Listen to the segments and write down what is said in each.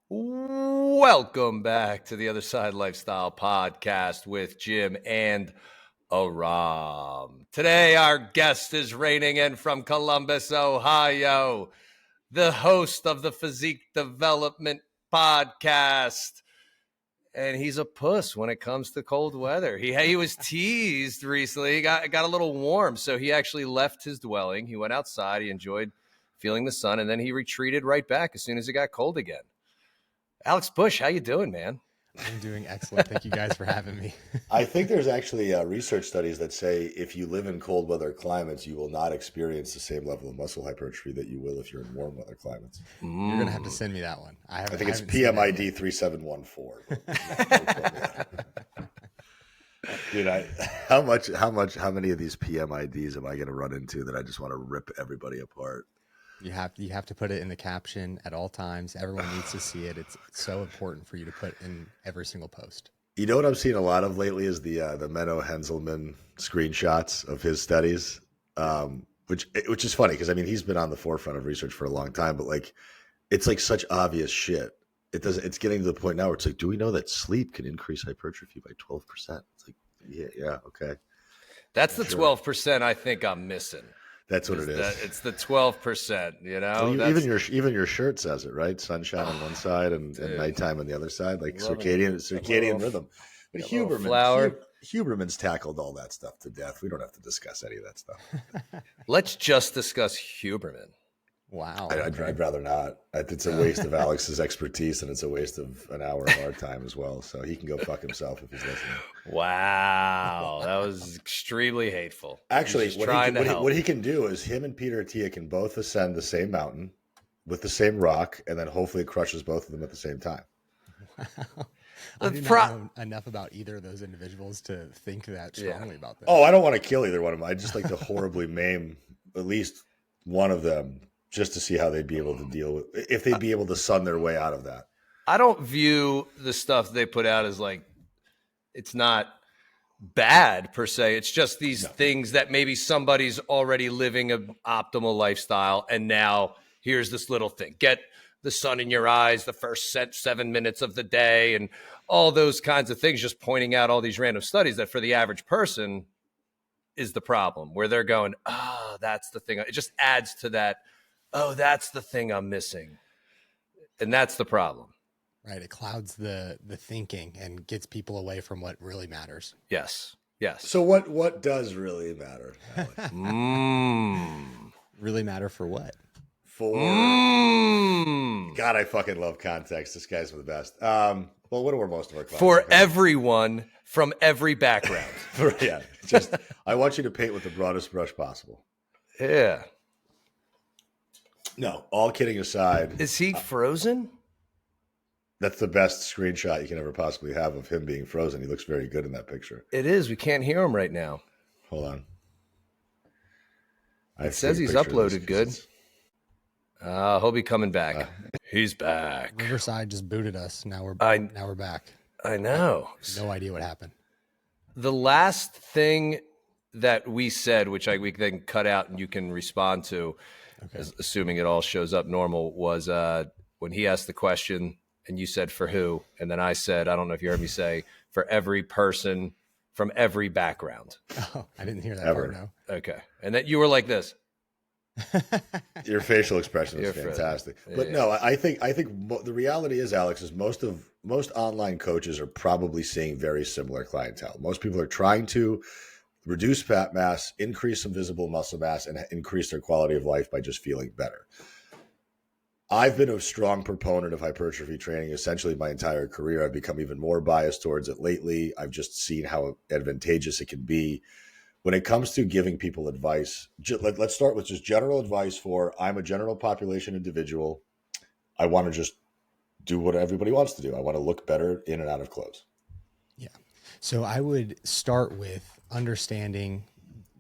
Welcome back to the Other Side Lifestyle Podcast with Jim and Aram. Today, our guest is reigning in from Columbus, Ohio, the host of the Physique Development Podcast. And he's a puss when it comes to cold weather. He was teased recently. He got a little warm, so he actually left his dwelling. He went outside. He enjoyed feeling the sun, and then he retreated right back as soon as it got cold again. Alex Bush, how you doing, man? I'm doing excellent. Thank you guys for having me. I think there's actually research studies that say if you live in cold weather climates, you will not experience the same level of muscle hypertrophy that you will if you're in warm weather climates. You're going to have to send me that one. I think it's PMID 3714. Dude, how many of these PMIDs am I going to run into that I just want to rip everybody apart? You have to put it in the caption at all times. Everyone needs to see it. It's so important for you to put in every single post. You know what I'm seeing a lot of lately is the Menno Henselman screenshots of his studies, which is funny because I mean he's been on the forefront of research for a long time, but like it's like such obvious shit. It's getting to the point now where it's like, do we know that sleep can increase hypertrophy by 12%? It's like, yeah, okay. That's the 12% I think I'm missing. That's what it is. It's the 12%, you know. Well, even your shirt says it, right? Sunshine on one side and nighttime on the other side, like circadian rhythm. But Huberman's tackled all that stuff to death. We don't have to discuss any of that stuff. Let's just discuss Huberman. Wow. I'd rather not. It's a waste of Alex's expertise, and it's a waste of an hour of our time as well. So he can go fuck himself if he's listening. Wow. That was extremely hateful. Actually, what he can do is him and Peter Attia can both ascend the same mountain with the same rock, and then hopefully it crushes both of them at the same time. Wow. I do not know enough about either of those individuals to think that strongly about them. Oh, I don't want to kill either one of them. I just like to horribly maim at least one of them, just to see how they'd be able to deal with, if they'd be able to sun their way out of that. I don't view the stuff they put out as like, it's not bad per se. It's just these things that maybe somebody's already living an optimal lifestyle. And now here's this little thing, get the sun in your eyes the first 7 minutes of the day and all those kinds of things, just pointing out all these random studies that for the average person is the problem, where they're going, oh, that's the thing. It just adds to that. Oh, that's the thing I'm missing. And that's the problem. Right. It clouds the thinking and gets people away from what really matters. Yes. So what does really matter, Alex? Really matter for what? God, I fucking love context. This guy's the best. Well, what are most of our clients? For everyone from every background. Just I want you to paint with the broadest brush possible. Yeah. No, all kidding aside. Is he frozen? That's the best screenshot you can ever possibly have of him being frozen. He looks very good in that picture. It is. We can't hear him right now. Hold on. It says he's uploaded good. He'll be coming back. He's back. Riverside just booted us. Now we're back. I know. No idea what happened. The last thing that we said, which we then cut out and you can respond to, assuming it all shows up normal, was when he asked the question and you said, for who? And then I said, I don't know if you heard me say, for every person from every background. Oh, I didn't hear that Ever. part, no. Okay. And then you were like this. Your facial expression is fantastic. But no, I think the reality is, Alex, is most online coaches are probably seeing very similar clientele. Most people are trying to reduce fat mass, increase some visible muscle mass, and increase their quality of life by just feeling better. I've been a strong proponent of hypertrophy training essentially my entire career. I've become even more biased towards it lately. I've just seen how advantageous it can be. When it comes to giving people advice, let's start with just general advice for, I'm a general population individual. I want to just do what everybody wants to do. I want to look better in and out of clothes. Yeah. So I would start with understanding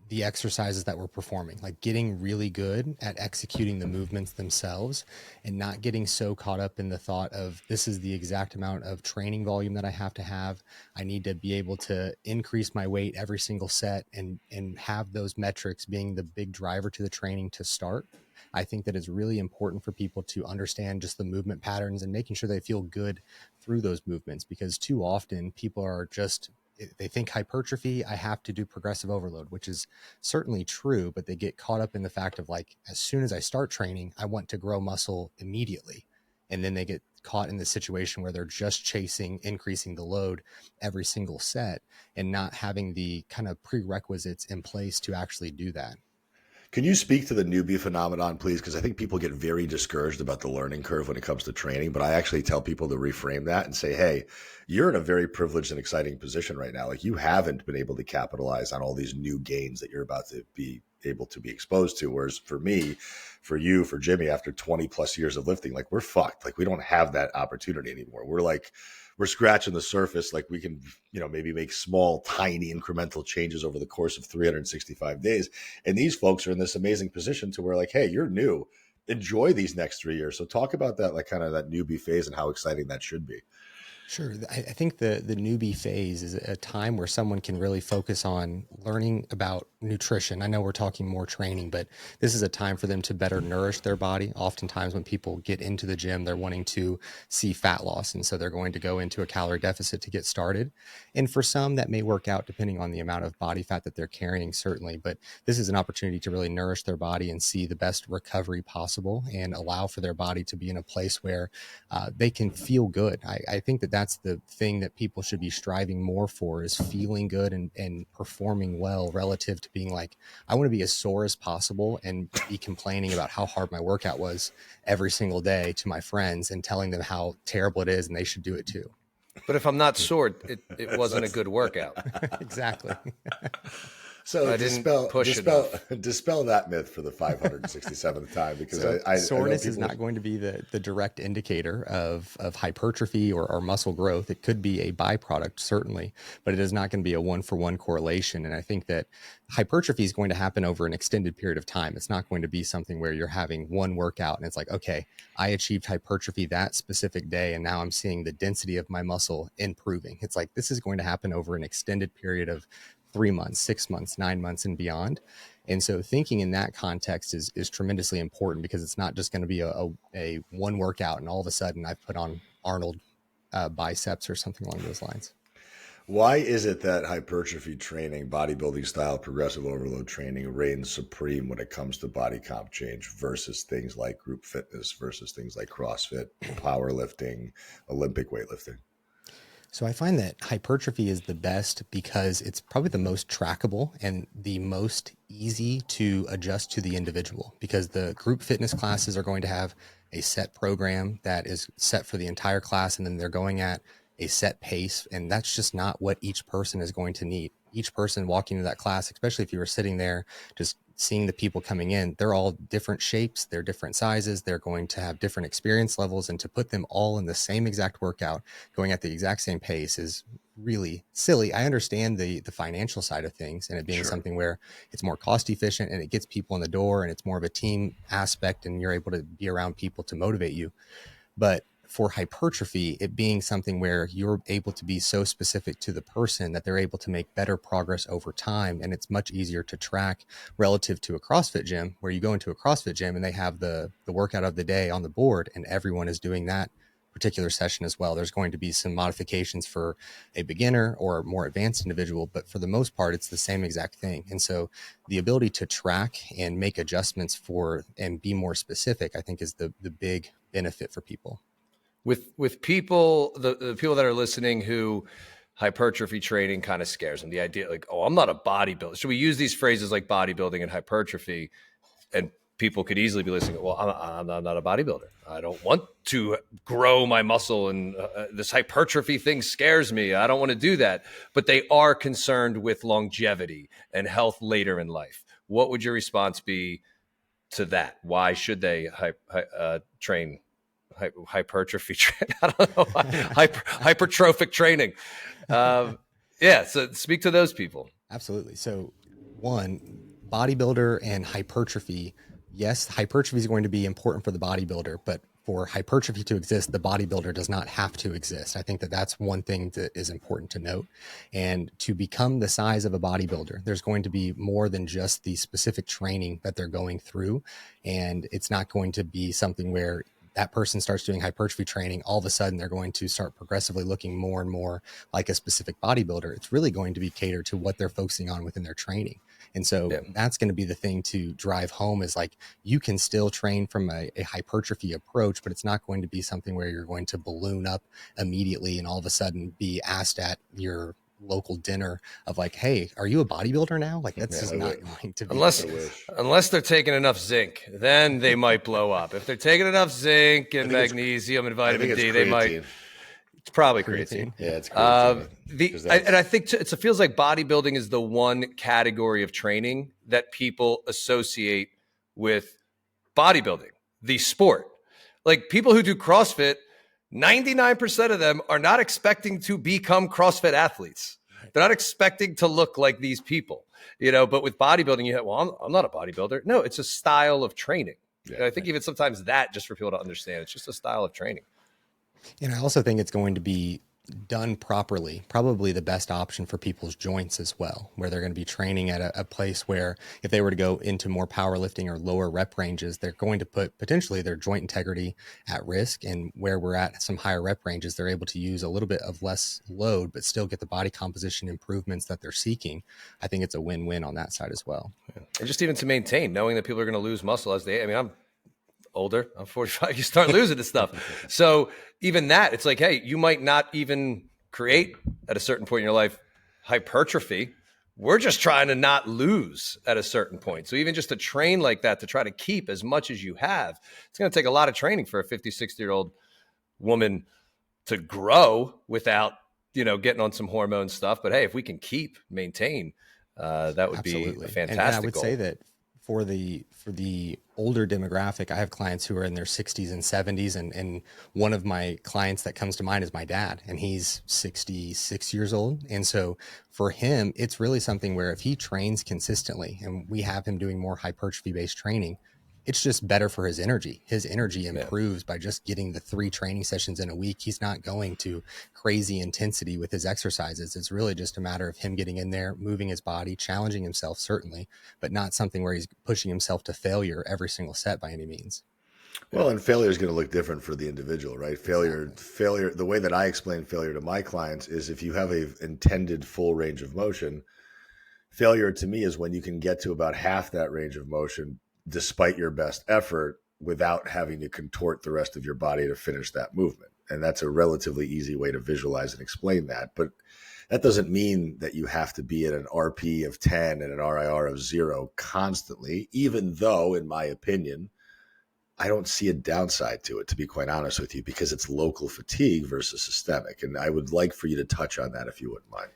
the exercises that we're performing, like getting really good at executing the movements themselves and not getting so caught up in the thought of this is the exact amount of training volume that I have to have. I need to be able to increase my weight every single set and have those metrics being the big driver to the training to start. I think that it's really important for people to understand just the movement patterns and making sure they feel good through those movements, because too often people are just, they think hypertrophy, I have to do progressive overload, which is certainly true, but they get caught up in the fact of like, as soon as I start training, I want to grow muscle immediately. And then they get caught in the situation where they're just chasing increasing the load every single set and not having the kind of prerequisites in place to actually do that. Can you speak to the newbie phenomenon, please? Because I think people get very discouraged about the learning curve when it comes to training, but I actually tell people to reframe that and say, hey, you're in a very privileged and exciting position right now. Like, you haven't been able to capitalize on all these new gains that you're about to be able to be exposed to. Whereas for me, for you, for Jimmy, after 20 plus years of lifting, like, we're fucked. Like, we don't have that opportunity anymore. We're scratching the surface. Like, we can, maybe make small, tiny incremental changes over the course of 365 days. And these folks are in this amazing position to where, like, hey, you're new, enjoy these next 3 years. So talk about that, like, kind of that newbie phase and how exciting that should be. Sure. I think the newbie phase is a time where someone can really focus on learning about nutrition. I know we're talking more training, but this is a time for them to better nourish their body. Oftentimes when people get into the gym, they're wanting to see fat loss. And so they're going to go into a calorie deficit to get started. And for some, that may work out depending on the amount of body fat that they're carrying, certainly. But this is an opportunity to really nourish their body and see the best recovery possible and allow for their body to be in a place where they can feel good. I think that's the thing that people should be striving more for, is feeling good and performing well relative to being like, I want to be as sore as possible and be complaining about how hard my workout was every single day to my friends and telling them how terrible it is and they should do it too. But if I'm not sore, it wasn't a good workout. Exactly. So dispel that myth for the 567th time, because soreness is not going to be the direct indicator of hypertrophy or muscle growth. It could be a byproduct, certainly, but it is not going to be a one-for-one correlation. And I think that hypertrophy is going to happen over an extended period of time. It's not going to be something where you're having one workout and it's like, okay, I achieved hypertrophy that specific day, and now I'm seeing the density of my muscle improving. It's like, this is going to happen over an extended period of 3 months, 6 months, 9 months, and beyond. And so thinking in that context is tremendously important, because it's not just going to be a one workout and all of a sudden I've put on Arnold biceps or something along those lines. Why is it that hypertrophy training, bodybuilding style, progressive overload training reigns supreme when it comes to body comp change versus things like group fitness, versus things like CrossFit, powerlifting, Olympic weightlifting? So I find that hypertrophy is the best because it's probably the most trackable and the most easy to adjust to the individual, because the group fitness classes are going to have a set program that is set for the entire class, and then they're going at a set pace. And that's just not what each person is going to need. Each person walking into that class, especially if you were sitting there just seeing the people coming in, they're all different shapes, they're different sizes, they're going to have different experience levels, and to put them all in the same exact workout going at the exact same pace is really silly. I understand the financial side of things and it being something where it's more cost efficient and it gets people in the door and it's more of a team aspect and you're able to be around people to motivate you. But for hypertrophy, it being something where you're able to be so specific to the person that they're able to make better progress over time. And it's much easier to track relative to a CrossFit gym, where you go into a CrossFit gym and they have the workout of the day on the board and everyone is doing that particular session as well. There's going to be some modifications for a beginner or more advanced individual, but for the most part, it's the same exact thing. And so the ability to track and make adjustments for and be more specific, I think, is the big benefit for people. With people, the people that are listening who hypertrophy training kind of scares them. The idea like, oh, I'm not a bodybuilder. So we use these phrases like bodybuilding and hypertrophy, and people could easily be listening. Well, I'm not a bodybuilder. I don't want to grow my muscle, and this hypertrophy thing scares me. I don't want to do that. But they are concerned with longevity and health later in life. What would your response be to that? Why should they train? Hypertrophy training. I don't know. Hypertrophic training. So speak to those people. Absolutely. So one, bodybuilder and hypertrophy. Yes, hypertrophy is going to be important for the bodybuilder, but for hypertrophy to exist, the bodybuilder does not have to exist. I think that that's one thing that is important to note. And to become the size of a bodybuilder, there's going to be more than just the specific training that they're going through. And it's not going to be something where that person starts doing hypertrophy training, all of a sudden they're going to start progressively looking more and more like a specific bodybuilder. It's really going to be catered to what they're focusing on within their training. And so that's going to be the thing to drive home is like, you can still train from a hypertrophy approach, but it's not going to be something where you're going to balloon up immediately and all of a sudden be asked at your local dinner of like, hey, are you a bodybuilder now? Like that's just not going to be unless they're taking enough zinc, then they might blow up. If they're taking enough zinc and magnesium and vitamin D, they might. It's probably creatine. Yeah, it's creatine. And I think it feels like bodybuilding is the one category of training that people associate with bodybuilding, the sport. Like people who do CrossFit, 99% of them are not expecting to become CrossFit athletes. They're not expecting to look like these people, but with bodybuilding, you have, well, I'm not a bodybuilder. No, it's a style of training. Yeah, I think even sometimes that, just for people to understand, it's just a style of training. And I also think it's going to be done properly, probably the best option for people's joints as well, where they're going to be training at a place where if they were to go into more powerlifting or lower rep ranges, they're going to put potentially their joint integrity at risk. And where we're at some higher rep ranges, they're able to use a little bit of less load, but still get the body composition improvements that they're seeking. I think it's a win-win on that side as well. Yeah. And just even to maintain, knowing that people are going to lose muscle I'm older, I'm 45, you start losing this stuff. So even that, it's like, hey, you might not even create at a certain point in your life hypertrophy. We're just trying to not lose at a certain point. So even just to train like that, to try to keep as much as you have, it's going to take a lot of training for a 50, 60-year-old woman to grow without, getting on some hormone stuff. But hey, if we can maintain, that would Absolutely. be a fantastic and I would goal. say that for the older demographic, I have clients who are in their 60s and 70s. And one of my clients that comes to mind is my dad, and he's 66 years old. And so for him, it's really something where if he trains consistently and we have him doing more hypertrophy based training, it's just better for his energy. His energy improves by just getting the 3 training sessions in a week. He's not going to crazy intensity with his exercises. It's really just a matter of him getting in there, moving his body, challenging himself, certainly, but not something where he's pushing himself to failure every single set by any means. Well, and failure is going to look different for the individual, right? Failure, the way that I explain failure to my clients is if you have a intended full range of motion, failure to me is when you can get to about half that range of motion despite your best effort without having to contort the rest of your body to finish that movement. And that's a relatively easy way to visualize and explain that. But that doesn't mean that you have to be at an RP of 10 and an RIR of 0 constantly, even though, in my opinion, I don't see a downside to it, to be quite honest with you, because it's local fatigue versus systemic. And I would like for you to touch on that if you wouldn't mind.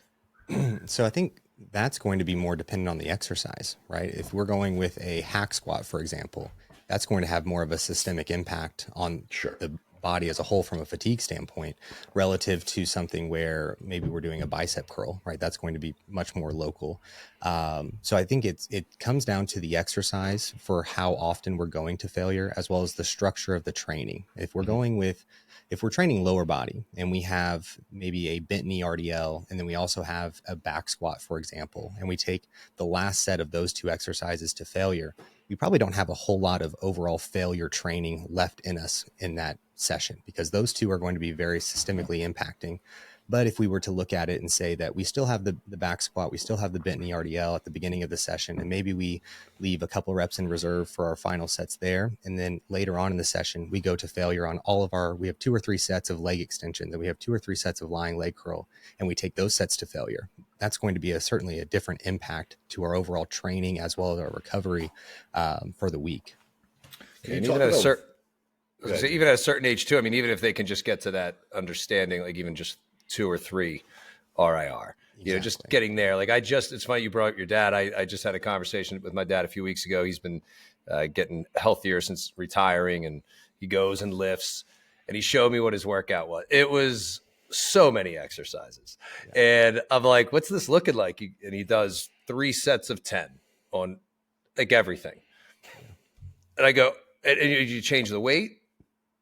So I think that's going to be more dependent on the exercise, right? If we're going with a hack squat, for example, that's going to have more of a systemic impact on the body as a whole from a fatigue standpoint relative to something where maybe we're doing a bicep curl, right? That's going to be much more local. So I think it comes down to the exercise for how often we're going to failure, as well as the structure of the training. If we're training lower body and we have maybe a bent knee RDL, and then we also have a back squat, for example, and we take the last set of those 2 exercises to failure, we probably don't have a whole lot of overall failure training left in us in that session, because those 2 are going to be very systemically impacting. But if we were to look at it and say that we still have the back squat, we still have the bent knee RDL at the beginning of the session, and maybe we leave a couple reps in reserve for our final sets there. And then later on in the session, we go to failure on we have 2 or 3 sets of leg extension, then we have 2 or 3 sets of lying leg curl, and we take those sets to failure. That's going to be certainly a different impact to our overall training as well as our recovery for the week. And even at a certain age too, even if they can just get to that understanding, like even just 2 or 3 RIR, exactly. Just getting there. Like it's funny you brought up your dad. I just had a conversation with my dad a few weeks ago. He's been getting healthier since retiring, and he goes and lifts, and he showed me what his workout was. It was so many exercises. And I'm like, what's this looking like? And he does 3 sets of 10 on like everything. And I go, and you change the weight?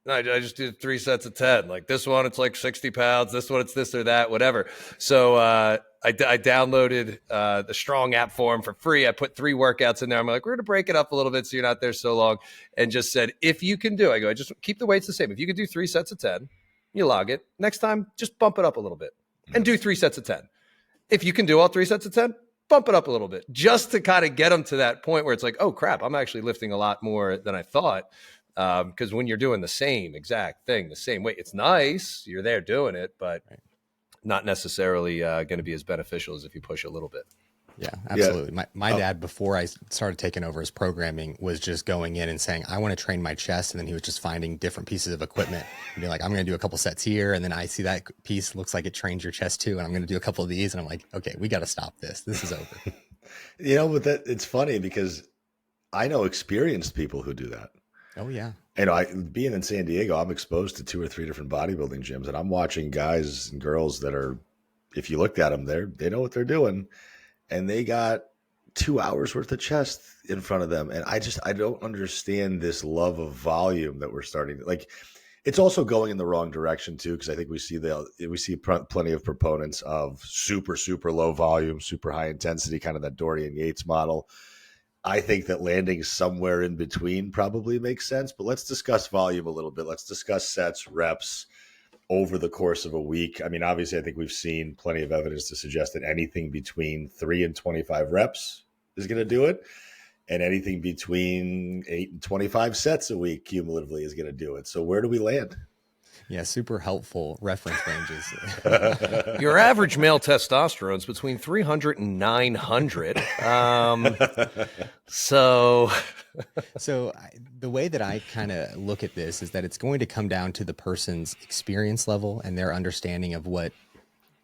No, I just did 3 sets of 10. Like this one, it's like 60 pounds. This one, it's this or that, whatever. So I downloaded the Strong app for him for free. I put 3 workouts in there. I'm like, we're going to break it up a little bit so you're not there so long. And just said, if you can do, I go, just keep the weights the same. If you could do 3 sets of 10, you log it. Next time, just bump it up a little bit and do 3 sets of 10. If you can do all 3 sets of 10, bump it up a little bit just to kind of get them to that point where it's like, oh crap, I'm actually lifting a lot more than I thought. Because when you're doing the same exact thing, the same way, it's nice. You're there doing it, but not necessarily going to be as beneficial as if you push a little bit. Yeah, absolutely. Yeah. My dad, before I started taking over his programming, was just going in and saying, I want to train my chest. And then he was just finding different pieces of equipment and being like, I'm going to do a couple sets here. And then I see that piece looks like it trains your chest too. And I'm going to do a couple of these. And I'm like, okay, we got to stop this. This is over. But it's funny because I know experienced people who do that. Oh yeah. Being in San Diego, I'm exposed to 2 or 3 different bodybuilding gyms, and I'm watching guys and girls that are, if you looked at them, they know what they're doing, and they got 2 hours worth of chest in front of them. And I don't understand this love of volume that we're starting to, like. It's also going in the wrong direction too, because I think we see plenty of proponents of super, super low volume, super high intensity, kind of that Dorian Yates model. I think that landing somewhere in between probably makes sense, but let's discuss volume a little bit. Let's discuss sets, reps over the course of a week. I mean, obviously, I think we've seen plenty of evidence to suggest that anything between 3 and 25 reps is going to do it. And anything between 8 and 25 sets a week cumulatively is going to do it. So where do we land? Yeah, super helpful reference ranges. Your average male testosterone is between 300 and 900. So the way that I kind of look at this is that it's going to come down to the person's experience level and their understanding of what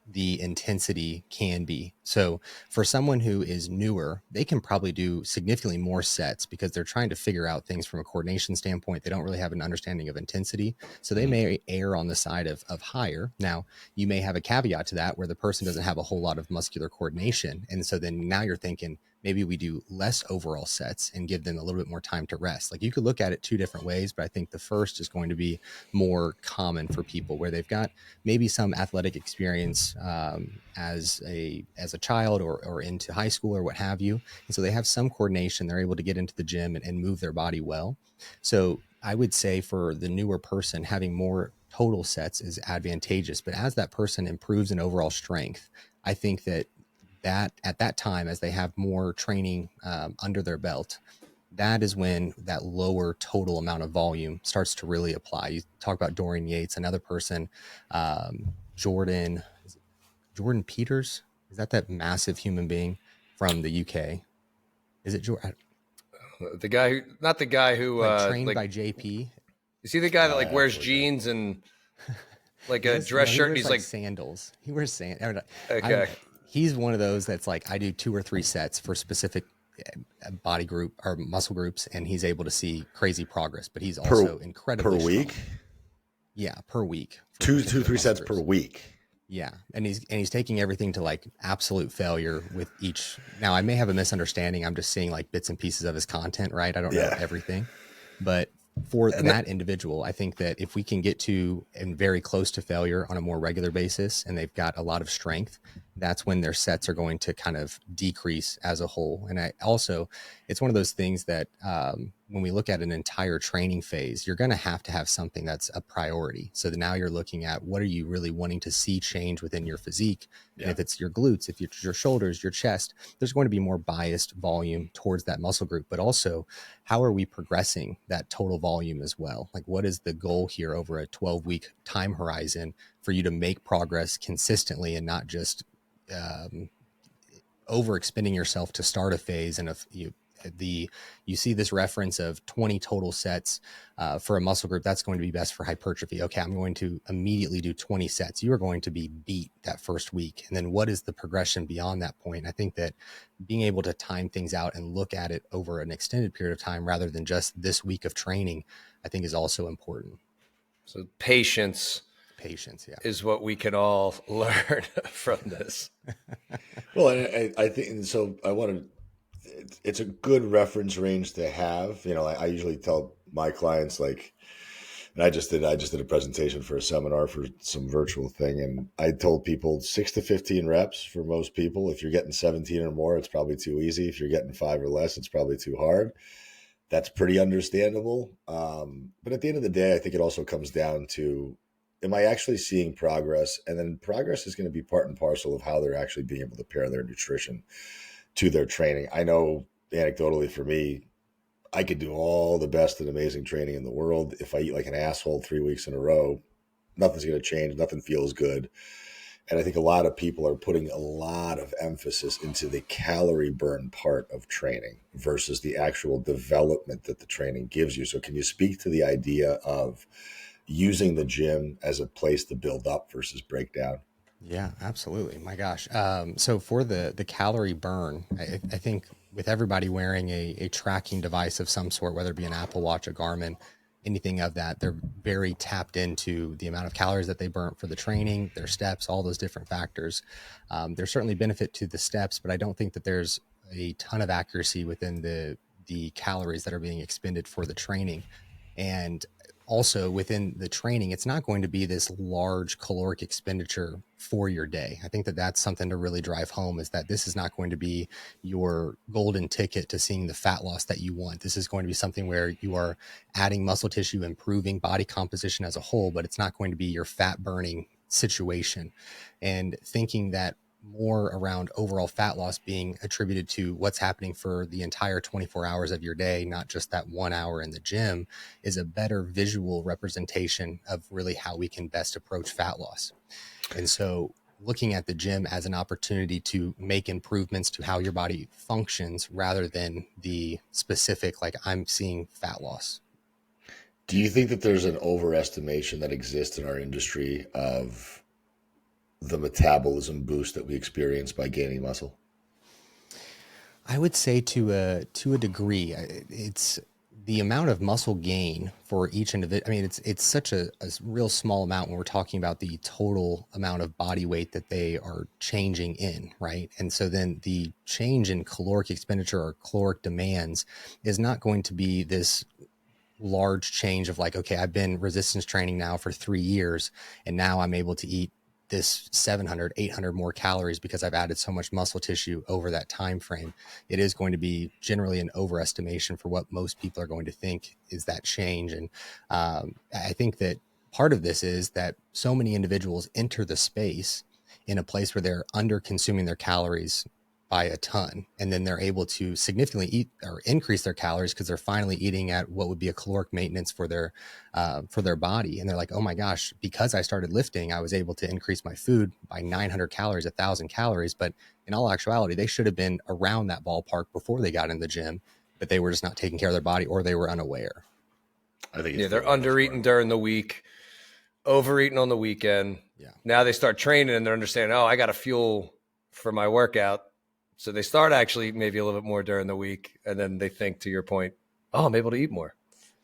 the intensity can be. So for someone who is newer, they can probably do significantly more sets because they're trying to figure out things from a coordination standpoint. They don't really have an understanding of intensity. So they may err on the side of higher. Now, you may have a caveat to that where the person doesn't have a whole lot of muscular coordination. And so then now you're thinking, maybe we do less overall sets and give them a little bit more time to rest. Like you could look at it 2 different ways, but I think the first is going to be more common for people where they've got maybe some athletic experience as a child or into high school or what have you. And so they have some coordination. They're able to get into the gym and move their body well. So I would say for the newer person, having more total sets is advantageous. But as that person improves in overall strength, I think that at that time, as they have more training under their belt, that is when that lower total amount of volume starts to really apply. You talk about Dorian Yates, another person, Jordan Peters. Is that massive human being from the UK? Is it Jordan? The guy who, not the guy who trained by JP. Is he the guy that wears jeans and like a dress shirt? And he's like sandals. He wears sandals. Okay. He's one of those that's like, I do 2 or 3 sets for specific body group or muscle groups, and he's able to see crazy progress, but he's also incredibly per week. Strong. Yeah, per week. 2, 3 sets per week. Yeah. And he's taking everything to like absolute failure with each. Now I may have a misunderstanding. I'm just seeing like bits and pieces of his content, right? I don't know everything, but for that individual, I think that if we can get to and very close to failure on a more regular basis, and they've got a lot of strength, that's when their sets are going to kind of decrease as a whole. And it's one of those things that when we look at an entire training phase, you're going to have something that's a priority. So now you're looking at what are you really wanting to see change within your physique? And if it's your glutes, if it's your shoulders, your chest, there's going to be more biased volume towards that muscle group. But also, how are we progressing that total volume as well? Like, what is the goal here over a 12-week time horizon for you to make progress consistently and not just overexpending yourself to start a phase? And if you see this reference of 20 total sets for a muscle group, that's going to be best for hypertrophy. Okay, I'm going to immediately do 20 sets. You are going to be beat that first week. And then what is the progression beyond that point? I think that being able to time things out and look at it over an extended period of time rather than just this week of training, I think is also important. So patience patience. Yeah. is what we can all learn from this. Well, I think, and so I wanted, it's a good reference range to have. You know, I usually tell my clients, like, and I just did a presentation for a seminar for some virtual thing. And I told people 6 to 15 reps for most people. If you're getting 17 or more, it's probably too easy. If you're getting 5 or less, it's probably too hard. That's pretty understandable. But at the end of the day, I think it also comes down to, am I actually seeing progress? And then progress is going to be part and parcel of how they're actually being able to pair their nutrition to their training. I know anecdotally for me, I could do all the best and amazing training in the world. If I eat like an asshole 3 weeks in a row, nothing's going to change. Nothing feels good. And I think a lot of people are putting a lot of emphasis into the calorie burn part of training versus the actual development that the training gives you. So can you speak to the idea of using the gym as a place to build up versus break down? Yeah, absolutely. My gosh. So for the calorie burn, I think with everybody wearing a tracking device of some sort, whether it be an Apple Watch, a Garmin, anything of that, they're very tapped into the amount of calories that they burnt for the training, their steps, all those different factors. There's certainly benefit to the steps, but I don't think that there's a ton of accuracy within the calories that are being expended for the training. And also within the training, it's not going to be this large caloric expenditure for your day. I think that that's something to really drive home, is that this is not going to be your golden ticket to seeing the fat loss that you want. This is going to be something where you are adding muscle tissue, improving body composition as a whole, but it's not going to be your fat burning situation. And thinking that more around overall fat loss being attributed to what's happening for the entire 24 hours of your day, not just that 1 hour in the gym, is a better visual representation of really how we can best approach fat loss. And so looking at the gym as an opportunity to make improvements to how your body functions rather than the specific, like, I'm seeing fat loss. Do you think that there's an overestimation that exists in our industry of the metabolism boost that we experience by gaining muscle? I would say to a degree, it's the amount of muscle gain for each individual. I mean, it's such a real small amount when we're talking about the total amount of body weight that they are changing in, right? And so then the change in caloric expenditure or caloric demands is not going to be this large change of like, okay, I've been resistance training now for 3 years, and now I'm able to eat this 700, 800 more calories because I've added so much muscle tissue over that time frame. It is going to be generally an overestimation for what most people are going to think is that change. And I think that part of this is that so many individuals enter the space in a place where they're under consuming their calories by a ton, and then they're able to significantly eat or increase their calories because they're finally eating at what would be a caloric maintenance for their body. And they're like, oh my gosh, because I started lifting, I was able to increase my food by 900 calories, 1,000 calories. But in all actuality, they should have been around that ballpark before they got in the gym, but they were just not taking care of their body, or they were unaware. I think they're under eating during the week, overeating on the weekend. Yeah. Now they start training and they're understanding, oh, I got to fuel for my workout. So they start actually maybe a little bit more during the week, and then they think, to your point, oh, I'm able to eat more.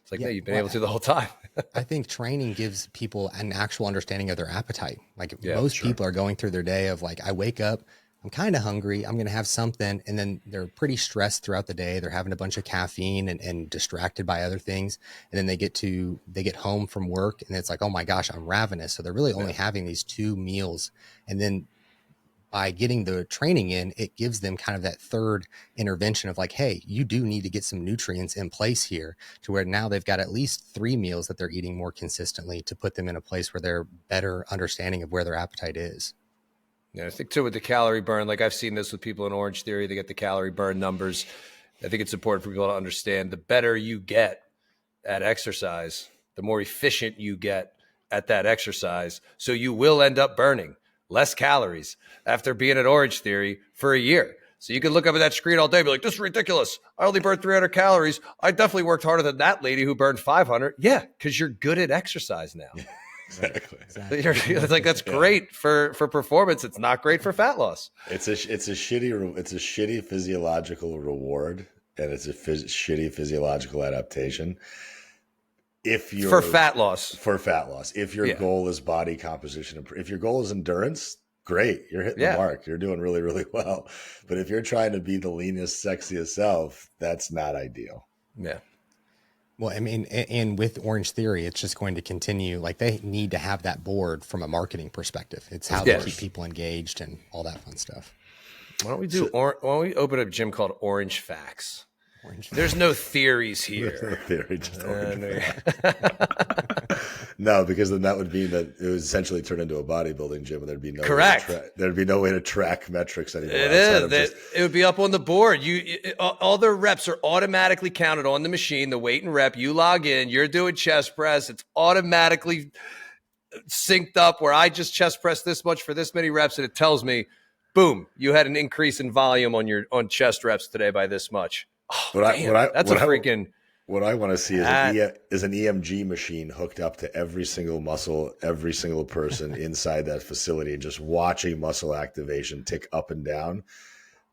It's like, yeah, you've been able to the whole time. I think training gives people an actual understanding of their appetite. Like most people are going through their day of like, I wake up, I'm kind of hungry, I'm going to have something. And then they're pretty stressed throughout the day. They're having a bunch of caffeine and distracted by other things. And then they get home from work, and it's like, oh my gosh, I'm ravenous. So they're really only having these 2 meals. And then by getting the training in, it gives them kind of that third intervention of like, hey, you do need to get some nutrients in place here, to where now they've got at least 3 meals that they're eating more consistently to put them in a place where they're better understanding of where their appetite is. Yeah, I think too with the calorie burn, like I've seen this with people in Orange Theory, they get the calorie burn numbers. I think it's important for people to understand the better you get at exercise, the more efficient you get at that exercise. So you will end up burning less calories after being at Orange Theory for a year. So you can look up at that screen all day and be like, this is ridiculous. I only burned 300 calories. I definitely worked harder than that lady who burned 500. Yeah, because you're good at exercise now. Exactly. It's like, that's great for performance. It's not great for fat loss. It's a shitty physiological reward, and it's a shitty physiological adaptation. if you're for fat loss. If your goal is body composition, if your goal is endurance, great. You're hitting the mark. You're doing really, really well. But if you're trying to be the leanest, sexiest self, that's not ideal. Yeah. Well, I mean, and with Orange Theory, it's just going to continue. Like, they need to have that board from a marketing perspective. It's how they keep people engaged and all that fun stuff. Why don't we open up a gym called Orange Facts? There's no theories here. There's no theory, just orange facts. No, because then that would mean that it would essentially turn into a bodybuilding gym, and there'd be no there'd be no way to track metrics anymore. It would be up on the board. All the reps are automatically counted on the machine, the weight and rep. You log in, you're doing chest press. It's automatically synced up where I just chest press this much for this many reps, and it tells me, boom, you had an increase in volume on chest reps today by this much. Oh, what I want to see is an EMG machine hooked up to every single muscle, every single person inside that facility, and just watching muscle activation tick up and down.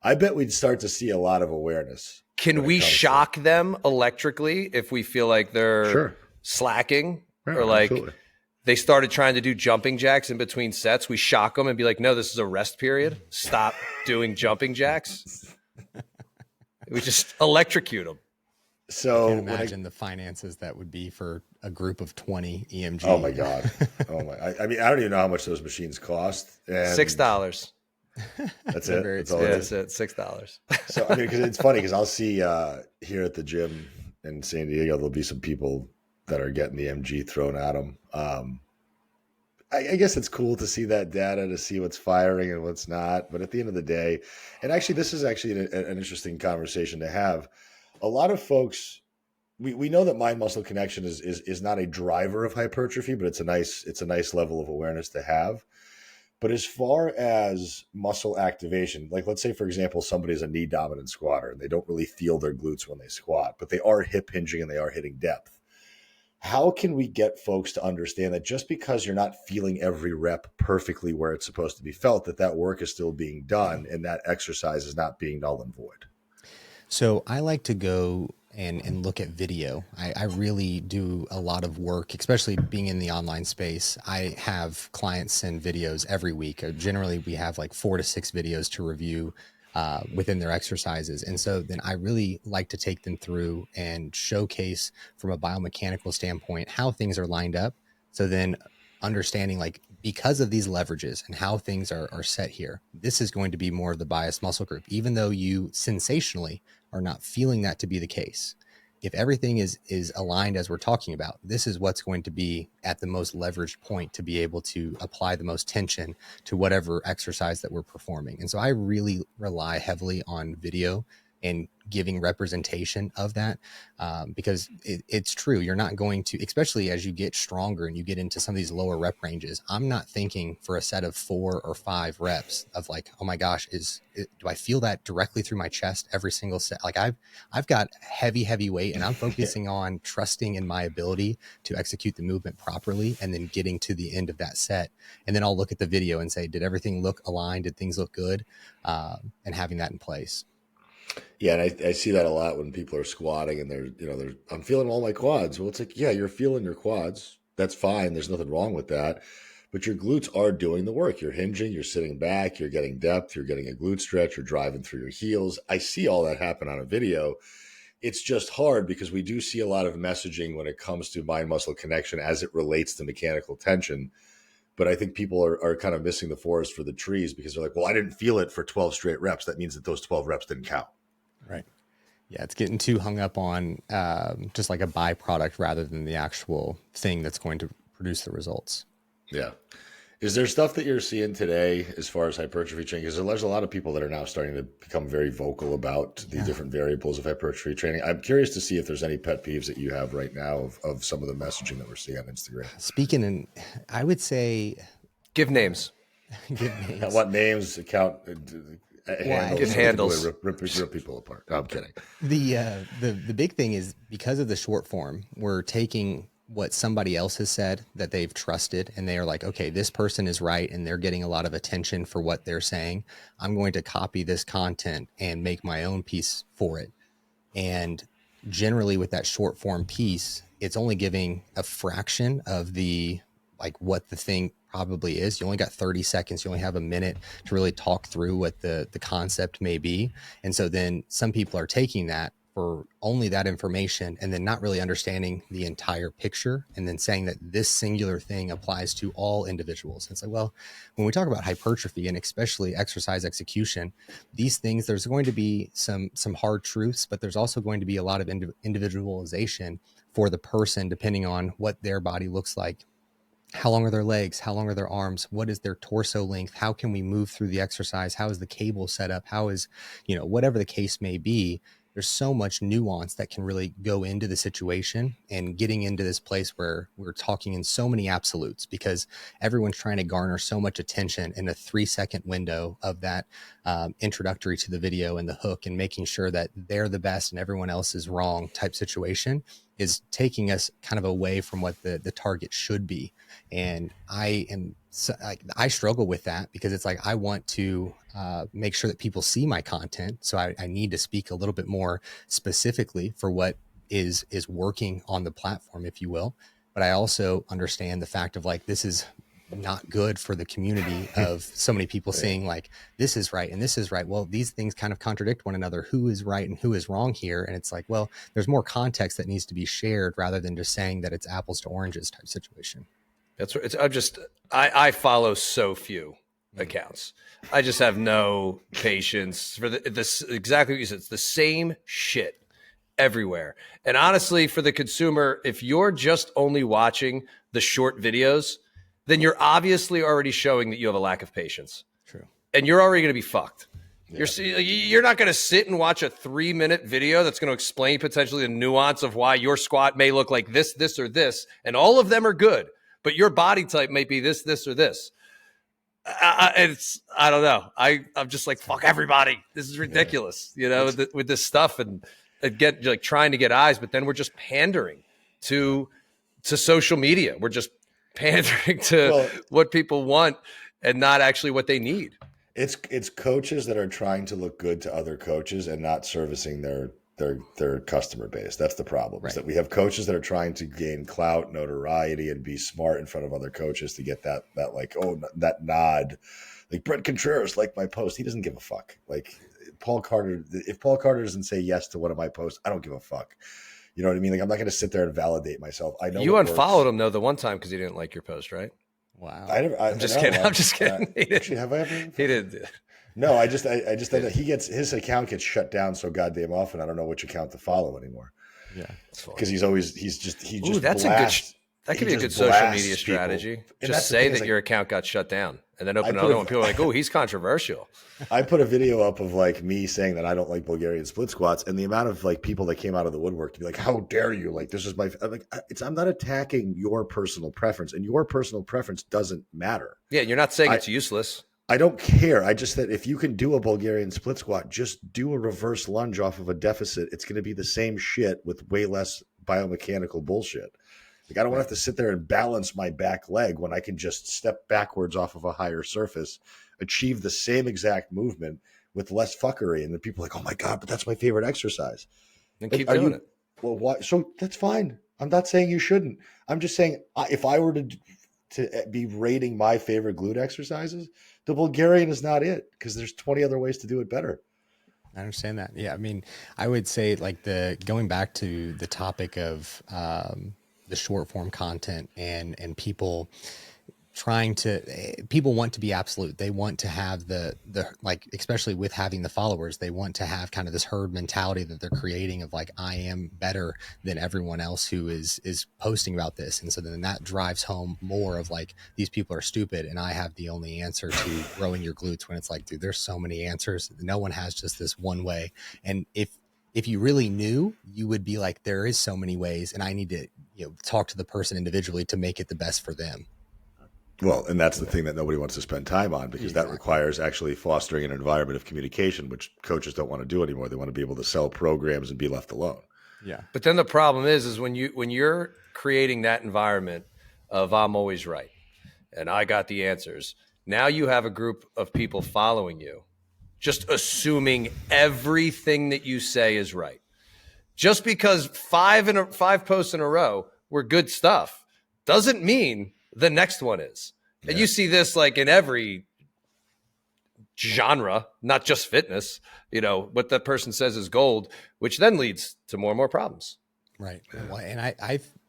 I bet we'd start to see a lot of awareness. Can we shock them electrically if we feel like they're slacking or like they started trying to do jumping jacks in between sets? We shock them and be like, no, this is a rest period. Stop doing jumping jacks. We just electrocute them. So I can't imagine the finances that would be for a group of 20 EMG. Oh my God. I mean, I don't even know how much those machines cost. And $6. That's it. That's all. That's it. $6. So I mean, because it's funny because I'll see here at the gym in San Diego, there'll be some people that are getting the EMG thrown at them. I guess it's cool to see that data, to see what's firing and what's not. But at the end of the day, and actually, this is actually an interesting conversation to have. A lot of folks, we know that mind-muscle connection is not a driver of hypertrophy, but it's a nice level of awareness to have. But as far as muscle activation, like let's say, for example, somebody's a knee dominant squatter and they don't really feel their glutes when they squat, but they are hip hinging and they are hitting depth. How can we get folks to understand that just because you're not feeling every rep perfectly where it's supposed to be felt, that work is still being done and that exercise is not being null and void? So I like to go and look at video. I really do a lot of work, especially being in the online space. I have clients send videos every week. Generally, we have like 4 to 6 videos to review within their exercises. And so then I really like to take them through and showcase from a biomechanical standpoint how things are lined up. So then understanding, like, because of these leverages and how things are set here, this is going to be more of the biased muscle group, even though you sensationally are not feeling that to be the case. If everything is aligned as we're talking about, this is what's going to be at the most leveraged point to be able to apply the most tension to whatever exercise that we're performing. And so I really rely heavily on video and giving representation of that, because it's true. You're not going to, especially as you get stronger and you get into some of these lower rep ranges, I'm not thinking for a set of 4 or 5 reps of like, oh my gosh, do I feel that directly through my chest every single set? Like I've got heavy weight and I'm focusing on trusting in my ability to execute the movement properly and then getting to the end of that set. And then I'll look at the video and say, did everything look aligned? Did things look good? And having that in place. Yeah, and I see that a lot when people are squatting and I'm feeling all my quads. Well, it's like, yeah, you're feeling your quads. That's fine. There's nothing wrong with that. But your glutes are doing the work. You're hinging, you're sitting back, you're getting depth, you're getting a glute stretch, you're driving through your heels. I see all that happen on a video. It's just hard because we do see a lot of messaging when it comes to mind-muscle connection as it relates to mechanical tension. But I think people are kind of missing the forest for the trees because they're like, well, I didn't feel it for 12 straight reps. That means that those 12 reps didn't count. Right. Yeah, it's getting too hung up on just like a byproduct rather than the actual thing that's going to produce the results. Yeah. Is there stuff that you're seeing today as far as hypertrophy training? Because there's a lot of people that are now starting to become very vocal about the different variables of hypertrophy training. I'm curious to see if there's any pet peeves that you have right now of some of the messaging that we're seeing on Instagram. Speaking in, I would say... Give names. Give names. What names account... Give handles. Rip people apart. No, I'm kidding. The big thing is because of the short form, we're taking what somebody else has said that they've trusted and they are like, okay, this person is right and they're getting a lot of attention for what they're saying. I'm going to copy this content and make my own piece for it. And generally with that short form piece, it's only giving a fraction of the, like what the thing probably is. You only got 30 seconds. You only have a minute to really talk through what the concept may be. And so then some people are taking that for only that information and then not really understanding the entire picture, and then saying that this singular thing applies to all individuals. And it's like, well, when we talk about hypertrophy and especially exercise execution, these things, there's going to be some hard truths, but there's also going to be a lot of individualization for the person, depending on what their body looks like. How long are their legs? How long are their arms? What is their torso length? How can we move through the exercise? How is the cable set up? How is, whatever the case may be, there's so much nuance that can really go into the situation, and getting into this place where we're talking in so many absolutes because everyone's trying to garner so much attention in a 3-second window of that introductory to the video and the hook, and making sure that they're the best and everyone else is wrong type situation is taking us kind of away from what the target should be. And I struggle with that because it's like, I want to make sure that people see my content. So I need to speak a little bit more specifically for what is working on the platform, if you will. But I also understand the fact of like, this is not good for the community of so many people saying like, this is right and this is right. Well, these things kind of contradict one another. Who is right and who is wrong here? And it's like, well, there's more context that needs to be shared rather than just saying that it's apples to oranges type situation. That's what it's. I follow so few accounts. I just have no patience for this. Exactly what you said. It's the same shit everywhere. And honestly, for the consumer, if you're just only watching the short videos, then you're obviously already showing that you have a lack of patience. True. And you're already going to be fucked. Yeah. You're not going to sit and watch a 3-minute video that's going to explain potentially the nuance of why your squat may look like this, this, or this. And all of them are good, but your body type may be this, this, or this. I don't know. I'm just like, fuck everybody. This is ridiculous, with this stuff and get like trying to get eyes, but then we're just pandering to social media. We're just pandering to what people want and not actually what they need. It's coaches that are trying to look good to other coaches and not servicing their customer base. That's the problem. Right. Is that we have coaches that are trying to gain clout, notoriety, and be smart in front of other coaches to get that like, oh, that nod. Like Brett Contreras liked my post. He doesn't give a fuck. Like Paul Carter, if Paul Carter doesn't say yes to one of my posts, I don't give a fuck. You know what I mean? Like, I'm not going to sit there and validate myself. I know you unfollowed him though the one time because he didn't like your post, right? Wow. I'm just kidding. Actually, have I ever? He didn't. No, I just his account gets shut down so goddamn often. I don't know which account to follow anymore. Yeah, because that's blasts, that could be a good social media strategy. Just say that your account got shut down, and then open another one. People are like, "Oh, he's controversial." I put a video up of like me saying that I don't like Bulgarian split squats, and the amount of like people that came out of the woodwork to be like, "How dare you? Like, this is my." I'm like, I'm not attacking your personal preference, and your personal preference doesn't matter. Yeah, you're not saying it's useless. I don't care. I just said if you can do a Bulgarian split squat, just do a reverse lunge off of a deficit. It's going to be the same shit with way less biomechanical bullshit. Like, I don't want to have to sit there and balance my back leg when I can just step backwards off of a higher surface, achieve the same exact movement with less fuckery. And then people are like, oh my God, but that's my favorite exercise. And keep doing it. Well, why? So that's fine. I'm not saying you shouldn't. I'm just saying if I were to be rating my favorite glute exercises, the Bulgarian is not it, because there's 20 other ways to do it better. I understand that. Yeah. I mean, I would say like going back to the topic of, the short form content and people people want to be absolute. They want to have the like, especially with having the followers, they want to have kind of this herd mentality that they're creating of like, I am better than everyone else who is posting about this. And so then that drives home more of like, these people are stupid and I have the only answer to growing your glutes, when it's like, dude, there's so many answers. No one has just this one way. And if you really knew, you would be like, there is so many ways and I need to, talk to the person individually to make it the best for them. Well, and that's the thing that nobody wants to spend time on, because that requires actually fostering an environment of communication, which coaches don't want to do anymore. They want to be able to sell programs and be left alone. Yeah. But then the problem is when you're creating that environment of I'm always right and I got the answers, now you have a group of people following you, just assuming everything that you say is right. Just because five posts in a row were good stuff doesn't mean the next one is. And you see this like in every genre, not just fitness, you know, what that person says is gold, which then leads to more and more problems. Right. Well, and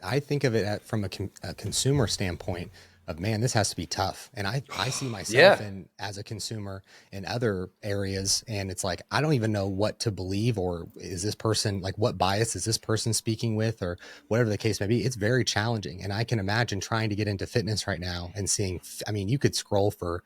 I think of it from a consumer standpoint of, man, this has to be tough. And I see myself as a consumer in other areas, and it's like, I don't even know what to believe, or is this person, like, what bias is this person speaking with, or whatever the case may be. It's very challenging. And I can imagine trying to get into fitness right now and seeing, I mean, you could scroll for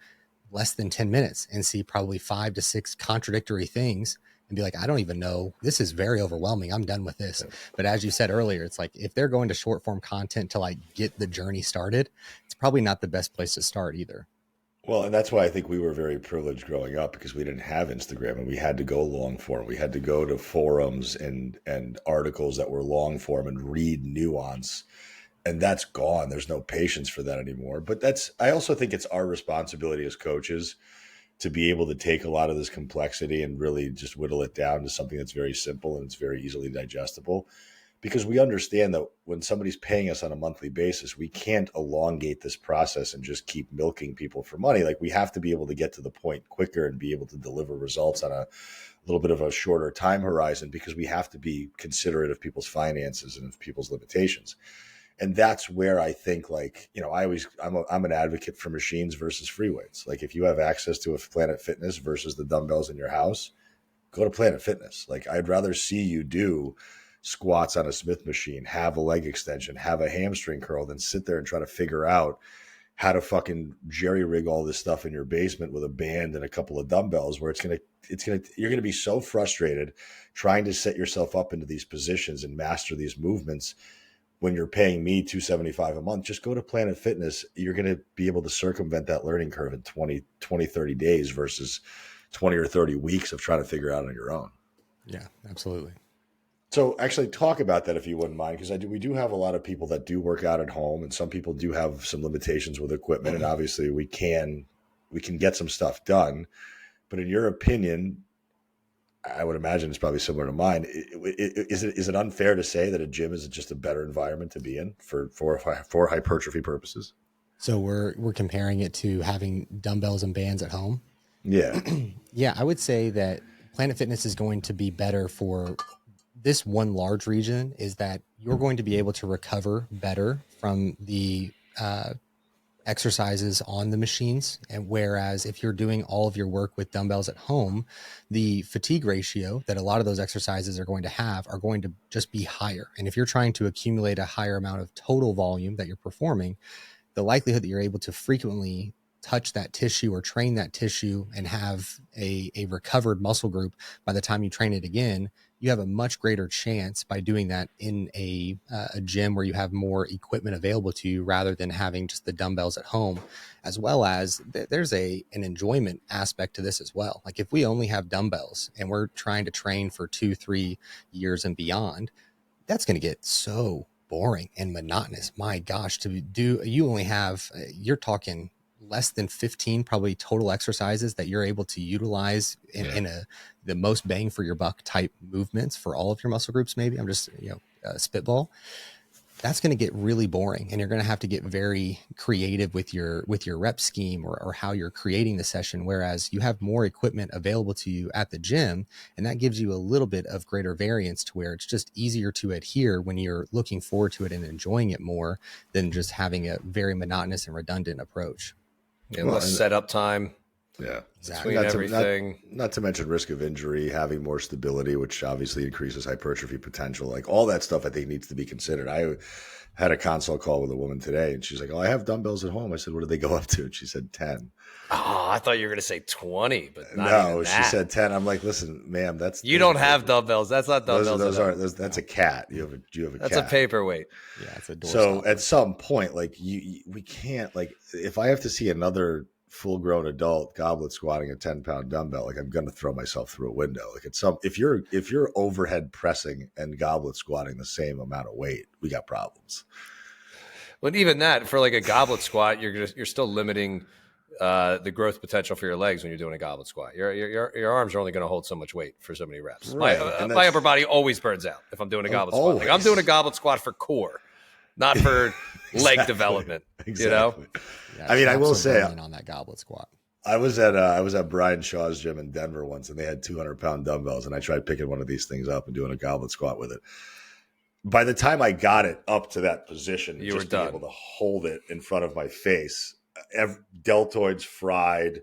less than 10 minutes and see probably 5 to 6 contradictory things and be like, I don't even know. This is very overwhelming. I'm done with this. But as you said earlier, it's like, if they're going to short form content to like get the journey started, it's probably not the best place to start either. Well, and that's why I think we were very privileged growing up, because we didn't have Instagram and we had to go long form. We had to go to forums and articles that were long form and read nuance. And that's gone. There's no patience for that anymore. But I also think it's our responsibility as coaches to be able to take a lot of this complexity and really just whittle it down to something that's very simple and it's very easily digestible. Because we understand that when somebody's paying us on a monthly basis, we can't elongate this process and just keep milking people for money. Like, we have to be able to get to the point quicker and be able to deliver results on a little bit of a shorter time horizon, because we have to be considerate of people's finances and of people's limitations. And that's where I think, like, you know, I'm an advocate for machines versus free weights. Like, if you have access to a Planet Fitness versus the dumbbells in your house, go to Planet Fitness. Like, I'd rather see you do squats on a Smith machine, have a leg extension, have a hamstring curl, than sit there and try to figure out how to fucking jerry rig all this stuff in your basement with a band and a couple of dumbbells, where you're going to be so frustrated trying to set yourself up into these positions and master these movements. When you're paying me $275 a month, just go to Planet Fitness. You're going to be able to circumvent that learning curve in 20, 30 days versus 20 or 30 weeks of trying to figure it out on your own. Yeah, absolutely. So actually talk about that if you wouldn't mind, because we do have a lot of people that do work out at home, and some people do have some limitations with equipment. And obviously we can get some stuff done. But in your opinion, I would imagine it's probably similar to mine. Is it unfair to say that a gym is just a better environment to be in for hypertrophy purposes? So we're comparing it to having dumbbells and bands at home. Yeah. Yeah, I would say that Planet Fitness is going to be better for this one large reason, is that you're going to be able to recover better from the exercises on the machines. And whereas if you're doing all of your work with dumbbells at home, the fatigue ratio that a lot of those exercises are going to have are going to just be higher. And if you're trying to accumulate a higher amount of total volume that you're performing, the likelihood that you're able to frequently touch that tissue or train that tissue and have a recovered muscle group by the time you train it again, you have a much greater chance by doing that in a gym where you have more equipment available to you, rather than having just the dumbbells at home. As well as there's an enjoyment aspect to this as well. Like, if we only have dumbbells and we're trying to train for 2-3 years and beyond, that's going to get so boring and monotonous. My gosh, you only have, you're talking less than 15 probably total exercises that you're able to utilize in the most bang for your buck type movements for all of your muscle groups. Maybe I'm just spitball. That's going to get really boring, and you're going to have to get very creative with your rep scheme or how you're creating the session. Whereas you have more equipment available to you at the gym, and that gives you a little bit of greater variance to where it's just easier to adhere when you're looking forward to it and enjoying it more than just having a very monotonous and redundant approach. Yeah, less setup time. Yeah, exactly. Everything. Not to mention risk of injury, having more stability, which obviously increases hypertrophy potential. Like, all that stuff, I think, needs to be considered. I had a consult call with a woman today, and she's like, "Oh, I have dumbbells at home." I said, "What do they go up to?" And she said 10. Oh, I thought you were going to say 20, but not no, even she that. said 10. I'm like, "Listen, ma'am, you don't have dumbbells. That's not dumbbells. That's a cat. You have a that's cat. a paperweight. Yeah, it's a door. So at some point, like, we can't, like, if I have to see another full-grown adult goblet squatting a 10-pound dumbbell, like, I'm going to throw myself through a window. Like, if you're overhead pressing and goblet squatting the same amount of weight, we got problems. But even that, for like a goblet squat, you're still limiting the growth potential for your legs when you're doing a goblet squat. Your arms are only going to hold so much weight for so many reps. Right. My upper body always burns out if I'm doing a goblet squat. Like, I'm doing a goblet squat for core. not for leg development. Exactly. You know? Yeah, I mean, I will say on that goblet squat. I was at Brian Shaw's gym in Denver once, and they had 200-pound dumbbells, and I tried picking one of these things up and doing a goblet squat with it. By the time I got it up to that position, You were just done. being able to hold it in front of my face, deltoids fried,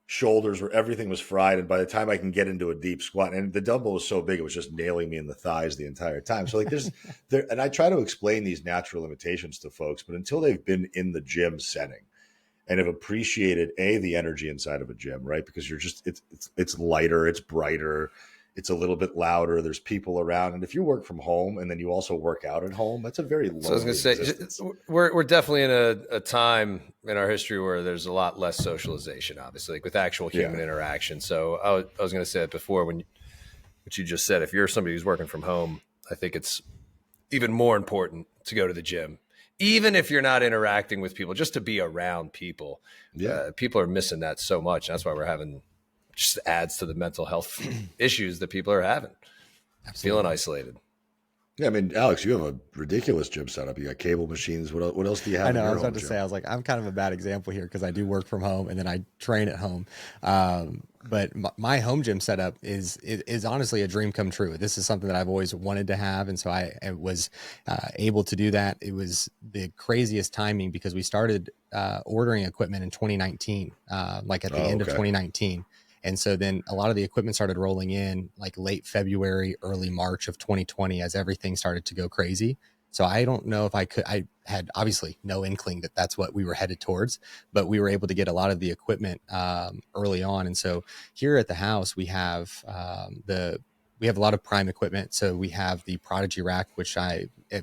shoulders were, everything was fried. And by the time I can get into a deep squat, and the dumbbell was so big, it was just nailing me in the thighs the entire time. So like and I try to explain these natural limitations to folks, but until they've been in the gym setting and have appreciated the energy inside of a gym, right? Because you're just, it's lighter, it's brighter, it's a little bit louder. There's people around. And if you work from home and then you also work out at home, that's a very lonely existence. We're definitely in a time in our history where there's a lot less socialization, obviously, like with actual human interaction. So I was going to say it before what you just said, if you're somebody who's working from home, I think it's even more important to go to the gym, even if you're not interacting with people, just to be around people. People are missing that so much. That's why we're having, just adds to the mental health issues that people are having. Absolutely. Feeling isolated. Yeah, I mean, Alex, you have a ridiculous gym setup. You got cable machines. What else do you have? I know. I was about to say, I was like, I'm kind of a bad example here because I do work from home and then I train at home. But my home gym setup is honestly a dream come true. This is something that I've always wanted to have, and so I was able to do that. It was the craziest timing because we started ordering equipment in 2019, like at the end of 2019. And so then a lot of the equipment started rolling in like late February, early March of 2020 as everything started to go crazy. So I don't know if I had obviously no inkling that that's what we were headed towards, but we were able to get a lot of the equipment early on. And so here at the house, we have we have a lot of prime equipment. So we have the Prodigy rack, which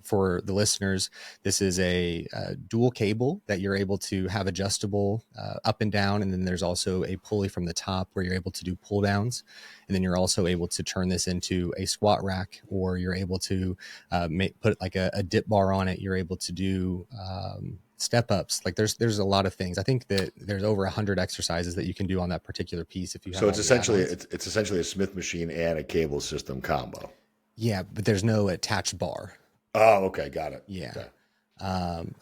for the listeners, this is a dual cable that you're able to have adjustable up and down. And then there's also a pulley from the top where you're able to do pull downs. And then you're also able to turn this into a squat rack, or you're able to put like a dip bar on it. You're able to do step ups. Like there's a lot of things. I think that there's over 100 exercises that you can do on that particular piece. If you have, so it's essentially a Smith machine and a cable system combo. Yeah, but there's no attached bar. Oh, okay, got it. Yeah. Okay.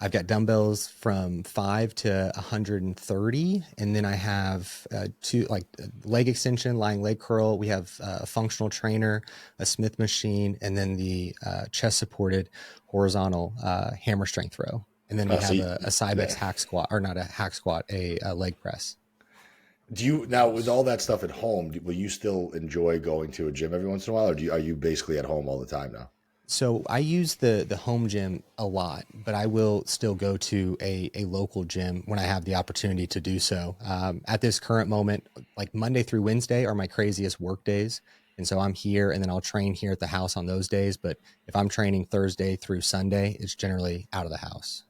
I've got dumbbells from 5 to 130, and then I have two, like leg extension, lying leg curl. We have a functional trainer, a Smith machine, and then the chest supported horizontal hammer strength row. And then we have a Cybex hack squat, or not a hack squat, a leg press. Do you now, with all that stuff at home, will you still enjoy going to a gym every once in a while, or are you basically at home all the time now? So I use the home gym a lot, but I will still go to a local gym when I have the opportunity to do so. At this current moment, like Monday through Wednesday are my craziest work days. And so I'm here, and then I'll train here at the house on those days. But if I'm training Thursday through Sunday, it's generally out of the house.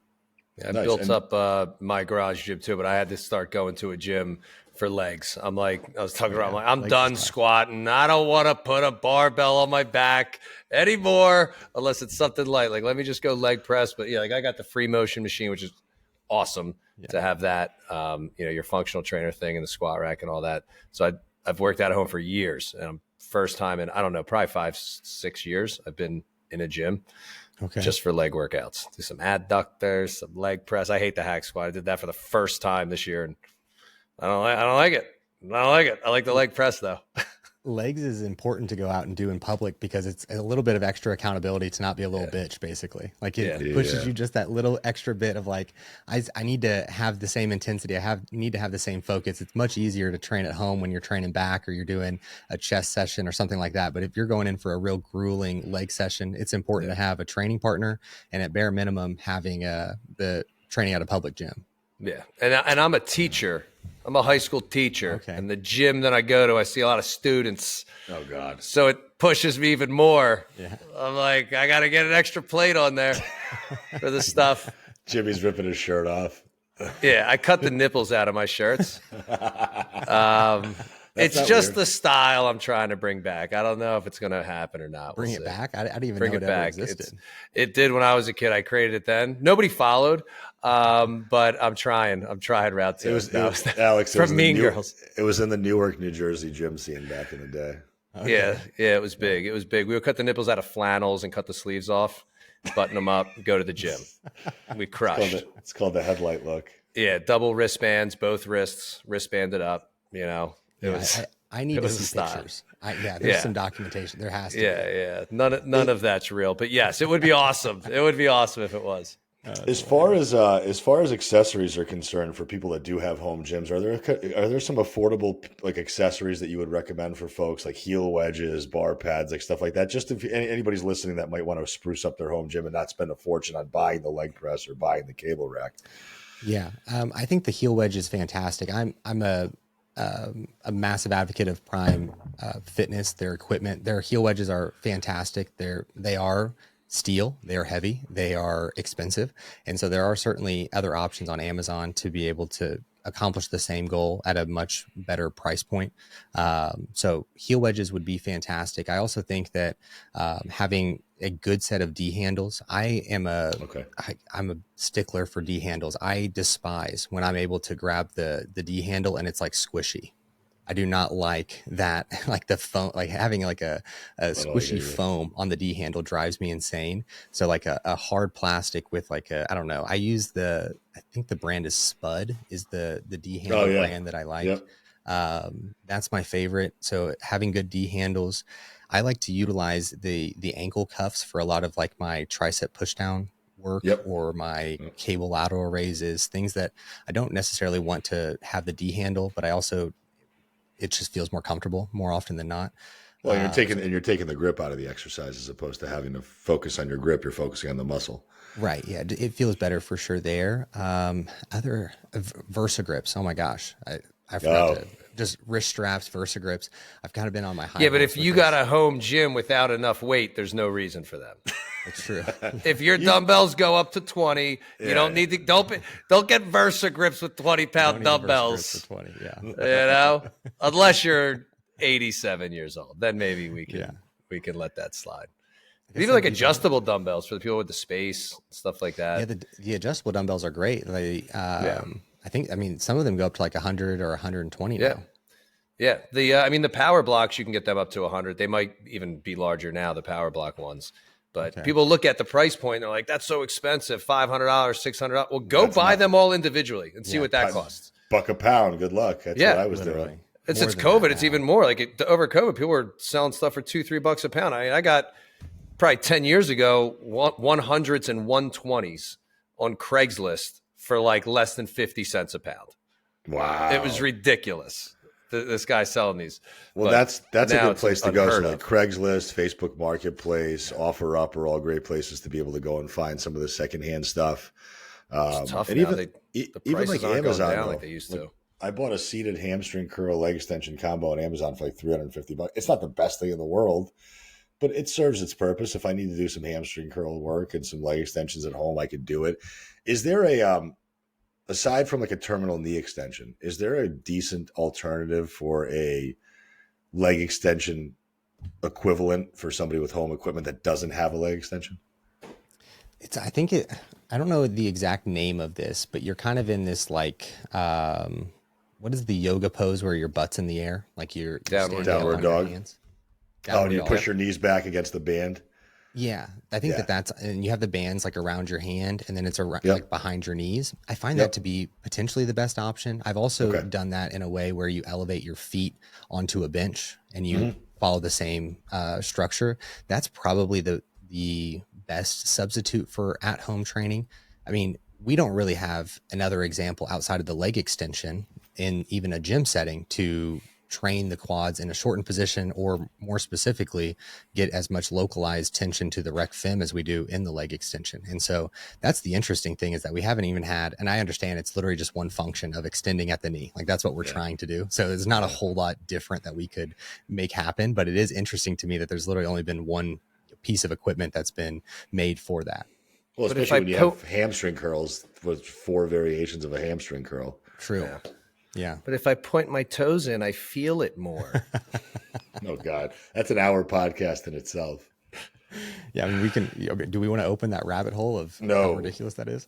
Yeah, I built up my garage gym too, but I had to start going to a gym for legs. I was talking about, I'm done squatting. I don't want to put a barbell on my back anymore unless it's something light. Like, let me just go leg press. But yeah, like I got the free motion machine, which is awesome to have that, your functional trainer thing and the squat rack and all that. So I've worked out at home for years, and first time in, I don't know, probably 5-6 years, I've been in a gym. Okay. Just for leg workouts. Do some adductors, some leg press. I hate the hack squat. I did that for the first time this year, and I don't like it. I like the leg press though. Legs is important to go out and do in public because it's a little bit of extra accountability to not be a little bitch, basically. Like it pushes you just that little extra bit of like, I need to have the same intensity. Need to have the same focus. It's much easier to train at home when you're training back or you're doing a chest session or something like that. But if you're going in for a real grueling leg session, it's important to have a training partner, and at bare minimum, having the training at a public gym. Yeah. And I'm a teacher. I'm a high school teacher. Okay. And the gym that I go to, I see a lot of students. Oh, God. So it pushes me even more. Yeah. I'm like, I got to get an extra plate on there for the stuff. Jimmy's ripping his shirt off. Yeah, I cut the nipples out of my shirts. It's just weird. The style I'm trying to bring back. I don't know if it's going to happen or not. Bring it back? I didn't even know it ever existed. It did when I was a kid. I created it then. Nobody followed, but I'm trying. Route 2. Alex, from Mean Girls. It was in the Newark, New Jersey gym scene back in the day. Okay. Yeah, it was big. It was big. We would cut the nipples out of flannels and cut the sleeves off. button them up, go to the gym. We crushed. It's called the headlight look. Yeah, double wristbands, both wrists, wristbanded up. It was. I need to see pictures. There's some documentation. There has to be. Yeah. None of that's real. But yes, it would be awesome. It would be awesome if it was. As far as accessories are concerned, for people that do have home gyms, are there some affordable like accessories that you would recommend for folks, like heel wedges, bar pads, like stuff like that? Just if anybody's listening that might want to spruce up their home gym and not spend a fortune on buying the leg press or buying the cable rack. Yeah, I think the heel wedge is fantastic. I'm a massive advocate of Prime Fitness. Their equipment, their heel wedges are fantastic. They are steel, they are heavy, they are expensive, and so there are certainly other options on Amazon to be able to accomplish the same goal at a much better price point. So heel wedges would be fantastic. I also think that having a good set of D handles. I'm a stickler for D handles. I despise when I'm able to grab the D handle and it's like squishy. I do not like that, like the foam, like having like a squishy foam on the D handle drives me insane. So like a hard plastic with like I don't know. I think the brand is Spud is the D handle brand that I like. Yep. That's my favorite. So having good D handles. I like to utilize the ankle cuffs for a lot of like my tricep push down work or my cable lateral raises, things that I don't necessarily want to have the D handle, but it just feels more comfortable more often than not. Well, you're taking the grip out of the exercise as opposed to having to focus on your grip. You're focusing on the muscle. Right. Yeah. It feels better for sure there. Other Versa grips. Oh my gosh. I forgot to just wrist straps, Versa grips. I've kind of been on my high. Yeah, but if you got a home gym without enough weight, there's no reason for them. It's true. If your dumbbells go up to 20, you don't need to. Don't get Versa grips with 20-pound dumbbells. For 20, yeah. You know, unless you're 87 years old, then maybe we can let that slide. Even like adjustable dumbbells for the people with the space, stuff like that. Yeah, the adjustable dumbbells are great. I mean, some of them go up to like 100 or 120 now. Yeah. The power blocks, you can get them up to 100. They might even be larger now, the power block ones. But people look at the price point and they're like, that's so expensive, $500, $600. Well, go buy them all individually and see what that costs. $1 a pound. Good luck. That's what I was doing. It's COVID. It's even more. Like over COVID, people were selling stuff for $2-3 a pound. I mean, I got probably 10 years ago, 100s and 120s on Craigslist for like less than 50 cents a pound. Wow. It was ridiculous. This guy selling these. Well, that's a good place to go. So like Craigslist, Facebook Marketplace, OfferUp are all great places to be able to go and find some of the secondhand stuff. It's tough and now. Even like Amazon, down like they used to. I bought a seated hamstring curl leg extension combo on Amazon for like $350. It's not the best thing in the world, but it serves its purpose. If I need to do some hamstring curl work and some leg extensions at home, I could do it. Is there aside from like a terminal knee extension, is there a decent alternative for a leg extension equivalent for somebody with home equipment that doesn't have a leg extension? I don't know the exact name of this, but you're kind of in this like, what is the yoga pose where your butt's in the air? Like you're downward dog. And you push your knees back against the band. Yeah, I think that's, and you have the bands like around your hand and then it's around, like behind your knees. I find that to be potentially the best option. I've also done that in a way where you elevate your feet onto a bench and you follow the same structure. That's probably the best substitute for at-home training. I mean, we don't really have another example outside of the leg extension in even a gym setting to train the quads in a shortened position, or more specifically, get as much localized tension to the rec fem as we do in the leg extension. And so that's the interesting thing, is that we haven't even had, and I understand it's literally just one function of extending at the knee. Like that's what we're trying to do. So it's not a whole lot different that we could make happen, but it is interesting to me that there's literally only been one piece of equipment that's been made for that. Well, especially when you have hamstring curls with 4 variations of a hamstring curl. True. Yeah. But if I point my toes in, I feel it more. Oh, God. That's an hour podcast in itself. Yeah. I mean, we can, do we want to open that rabbit hole of how ridiculous that is?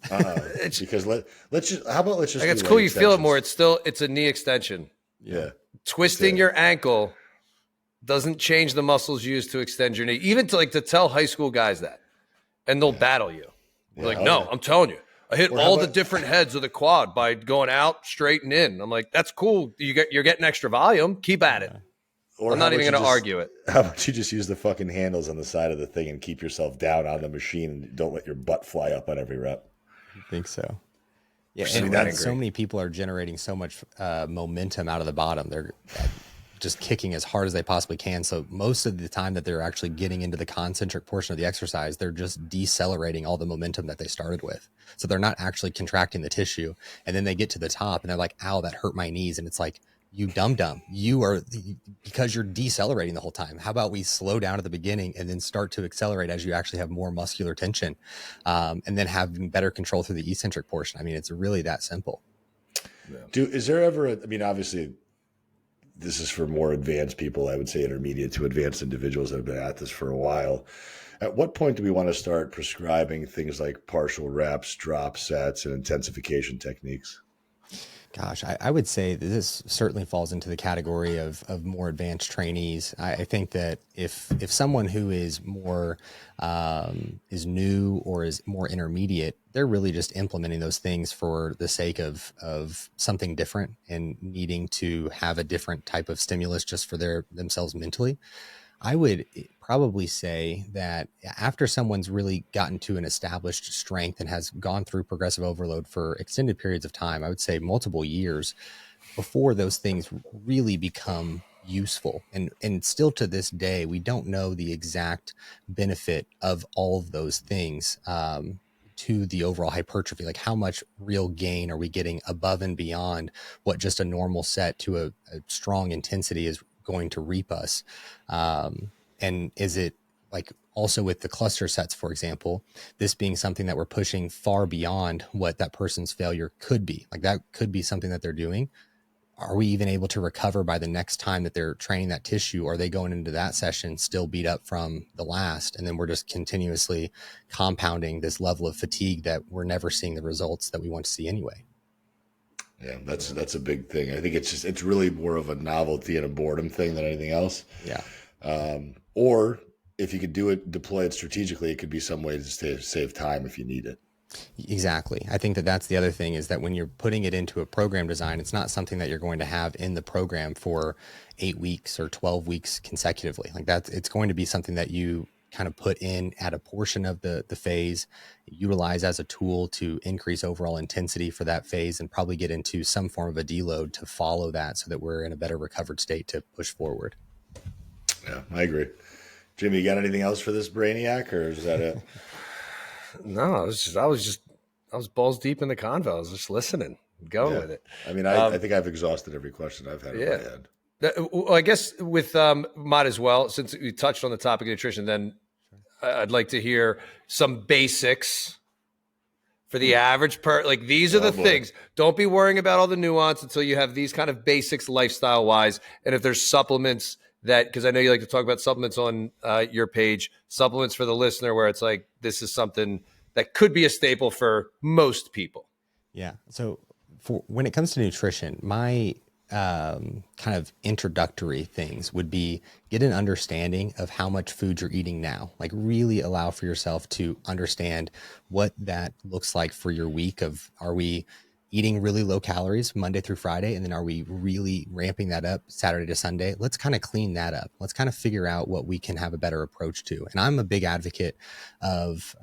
Because let's just, how about let's just, like, it's cool. You feel it more. It's a knee extension. Yeah. Twisting your ankle doesn't change the muscles used to extend your knee. Even to tell high school guys that. and they'll battle you. They're like, no, yeah. I'm telling you, I hit all the different heads of the quad by going out, straight, and in. I'm like, that's cool. You're getting extra volume. Keep at it. Or I'm not even going to argue it. How about you just use the fucking handles on the side of the thing and keep yourself down on the machine and don't let your butt fly up on every rep? I think so. Yeah, and so many people are generating so much momentum out of the bottom. They're just kicking as hard as they possibly can. So most of the time that they're actually getting into the concentric portion of the exercise, they're just decelerating all the momentum that they started with. So they're not actually contracting the tissue. And then they get to the top and they're like, ow, that hurt my knees. And it's like, you dum-dum, because you're decelerating the whole time. How about we slow down at the beginning and then start to accelerate as you actually have more muscular tension, and then having better control through the eccentric portion. I mean, it's really that simple. Yeah. Is there ever obviously this is for more advanced people, I would say intermediate to advanced individuals that have been at this for a while. At what point do we want to start prescribing things like partial reps, drop sets, and intensification techniques? Gosh, I would say that this certainly falls into the category of more advanced trainees. I think that if someone who is more is new or is more intermediate, they're really just implementing those things for the sake of something different and needing to have a different type of stimulus just for themselves mentally. I would probably say that after someone's really gotten to an established strength and has gone through progressive overload for extended periods of time, I would say multiple years before those things really become useful. And still to this day, we don't know the exact benefit of all of those things to the overall hypertrophy. Like how much real gain are we getting above and beyond what just a normal set to a strong intensity is going to reap us. And is it like also with the cluster sets, for example, this being something that we're pushing far beyond what that person's failure could be, like that could be something that they're doing. Are we even able to recover by the next time that they're training that tissue? Or are they going into that session still beat up from the last? And then we're just continuously compounding this level of fatigue that we're never seeing the results that we want to see anyway. Yeah, that's a big thing. I think it's really more of a novelty and a boredom thing than anything else. Yeah. Or if you could deploy it strategically, it could be some way to save time if you need it. Exactly. I think that that's the other thing is that when you're putting it into a program design, it's not something that you're going to have in the program for 8 weeks or 12 weeks consecutively. Like it's going to be something that you kind of put in at a portion of the phase, utilize as a tool to increase overall intensity for that phase, and probably get into some form of a deload to follow that so that we're in a better recovered state to push forward. Yeah, I agree. Jimmy, you got anything else for this brainiac, or is that it? No, I was balls deep in the convo. I was just listening, going with it. I mean, I think I've exhausted every question I've had in my head. Well, I guess with might as well, since we touched on the topic of nutrition, then I'd like to hear some basics for the average like these are the things. Don't be worrying about all the nuance until you have these kind of basics lifestyle wise. And if there's supplements because I know you like to talk about supplements on your page, supplements for the listener where it's like, this is something that could be a staple for most people. Yeah. So when it comes to nutrition, my kind of introductory things would be get an understanding of how much food you're eating now. Like really allow for yourself to understand what that looks like for your week of, are we eating really low calories Monday through Friday? And then are we really ramping that up Saturday to Sunday? Let's kind of clean that up. Let's kind of figure out what we can have a better approach to. And I'm a big advocate of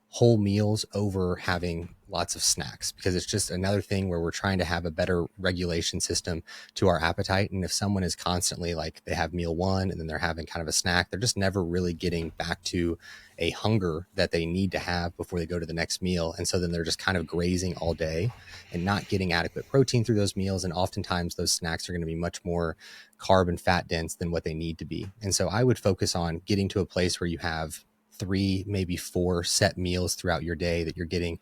whole meals over having lots of snacks, because it's just another thing where we're trying to have a better regulation system to our appetite. And if someone is constantly like they have meal one and then they're having kind of a snack, they're just never really getting back to a hunger that they need to have before they go to the next meal. And so then they're just kind of grazing all day and not getting adequate protein through those meals. And oftentimes those snacks are going to be much more carb and fat dense than what they need to be. And so I would focus on getting to a place where you have 3, maybe 4 set meals throughout your day that you're getting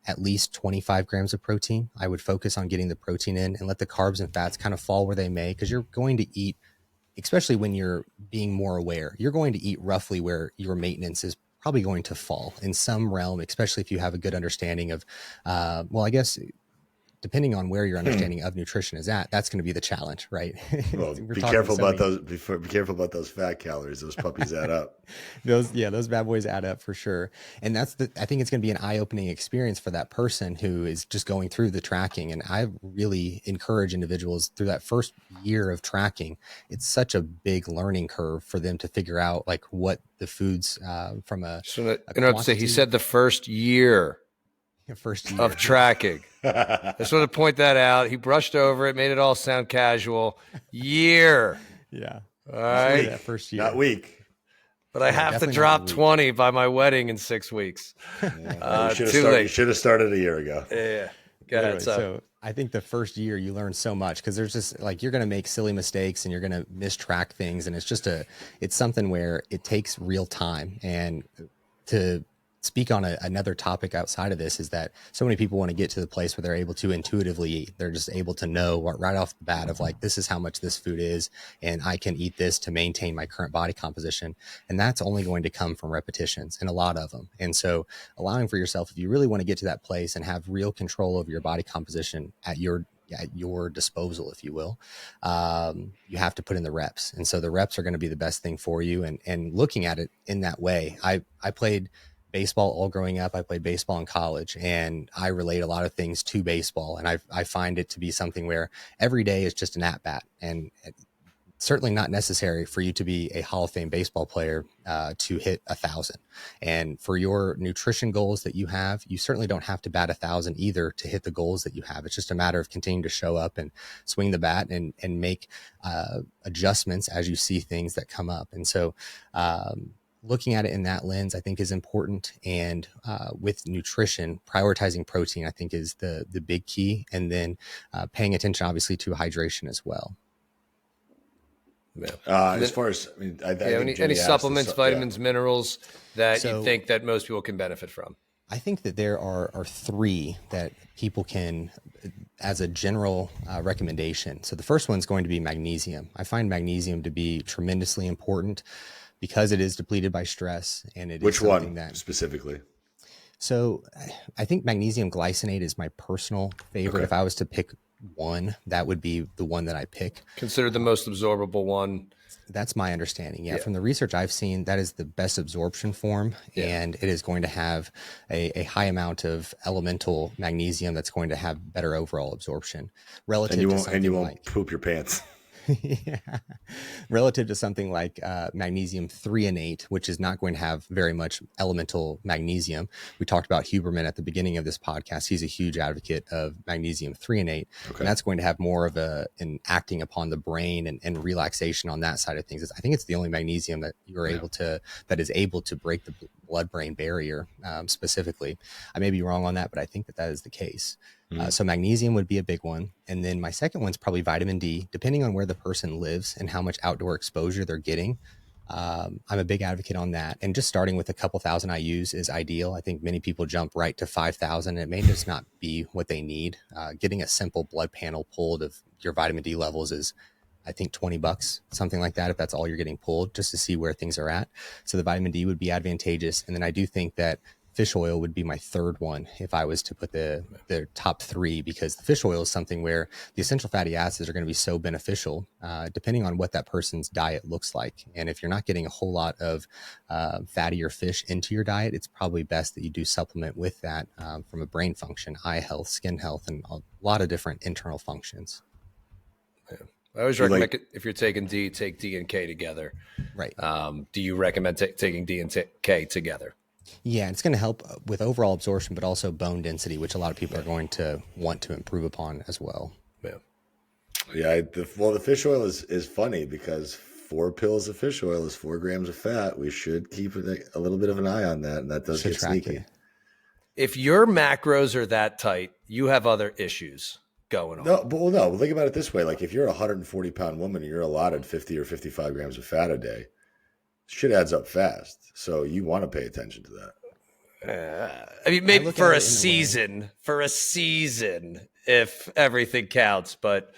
at least 25 grams of protein. I would focus on getting the protein in and let the carbs and fats kind of fall where they may, because you're going to eat, especially when you're being more aware, you're going to eat roughly where your maintenance is probably going to fall in some realm, especially if you have a good understanding of, well, I guess depending on where your understanding of nutrition is at, that's going to be the challenge, right? Well, be careful about those. Be careful about those fat calories. Those puppies add up. Those bad boys add up for sure. And I think it's going to be an eye-opening experience for that person who is just going through the tracking. And I really encourage individuals through that first year of tracking. It's such a big learning curve for them to figure out like what the foods from a. Just want to interrupt to say he said the first year. Of tracking. I just want to point that out. He brushed over it, made it all sound casual. Year. Yeah. All right. That first year. Not week. But I have to drop 20 by my wedding in 6 weeks. Yeah. You should have started a year ago. Yeah. Go ahead. So I think the first year you learn so much because there's just like you're going to make silly mistakes and you're going to mistrack things. And it's something where it takes real time. And to speak on another topic outside of this is that so many people want to get to the place where they're able to intuitively eat. They're just able to know right off the bat of like, this is how much this food is, and I can eat this to maintain my current body composition. And that's only going to come from repetitions, and a lot of them. And so allowing for yourself, if you really want to get to that place and have real control over your body composition at your disposal, if you will, you have to put in the reps. And so the reps are going to be the best thing for you. And looking at it in that way, I played baseball all growing up. I played baseball in college, and I relate a lot of things to baseball. And I find it to be something where every day is just an at bat, and certainly not necessary for you to be a Hall of Fame baseball player to hit 1,000. And for your nutrition goals that you have, you certainly don't have to bat 1,000 either to hit the goals that you have. It's just a matter of continuing to show up and swing the bat and make adjustments as you see things that come up. And so, looking at it in that lens, I think is important. And with nutrition, prioritizing protein, I think is the big key. And then paying attention, obviously, to hydration as well. Yeah. As far as, I mean, any supplements, vitamins, minerals that you think that most people can benefit from? I think that there are 3 that people can, as a general recommendation. So the first one's going to be magnesium. I find magnesium to be tremendously important, because it is depleted by stress, and it Which is something one that specifically? So I think magnesium glycinate is my personal favorite. Okay. If I was to pick one, that would be the one that I pick. Considered the most absorbable one. That's my understanding. Yeah. From the research I've seen, that is the best absorption form, and it is going to have a high amount of elemental magnesium that's going to have better overall absorption relative and you won't poop your pants. Yeah. Relative to something like magnesium threonate, which is not going to have very much elemental magnesium. We talked about Huberman at the beginning of this podcast. He's a huge advocate of magnesium threonate, and that's going to have more of an acting upon the brain and relaxation on that side of things. I think it's the only magnesium that you're that is able to break the blood-brain barrier specifically. I may be wrong on that, but I think that is the case. So magnesium would be a big one. And then my second one's probably vitamin D, depending on where the person lives and how much outdoor exposure they're getting. I'm a big advocate on that. And just starting with a couple thousand IUs is ideal. I think many people jump right to 5,000. It may just not be what they need. Getting a simple blood panel pulled of your vitamin D levels is, I think, $20, something like that, if that's all you're getting pulled, just to see where things are at. So the vitamin D would be advantageous. And then I do think that fish oil would be my third one if I was to put the top 3, because the fish oil is something where the essential fatty acids are going to be so beneficial depending on what that person's diet looks like. And if you're not getting a whole lot of fattier fish into your diet, it's probably best that you do supplement with that from a brain function, eye health, skin health, and a lot of different internal functions. Yeah. I always recommend if you're taking D, take D and K together. Right. Do you recommend taking D and K together? Yeah, it's going to help with overall absorption, but also bone density, which a lot of people are going to want to improve upon as well. Yeah. The fish oil is funny because 4 pills of fish oil is 4 grams of fat. We should keep a little bit of an eye on that, and that does get sneaky. If your macros are that tight, you have other issues going on. No. Think about it this way: like if you're a 140-pound woman and you're allotted 50 or 55 grams of fat a day, shit adds up fast. So you want to pay attention to that. I mean, maybe for a season, if everything counts, but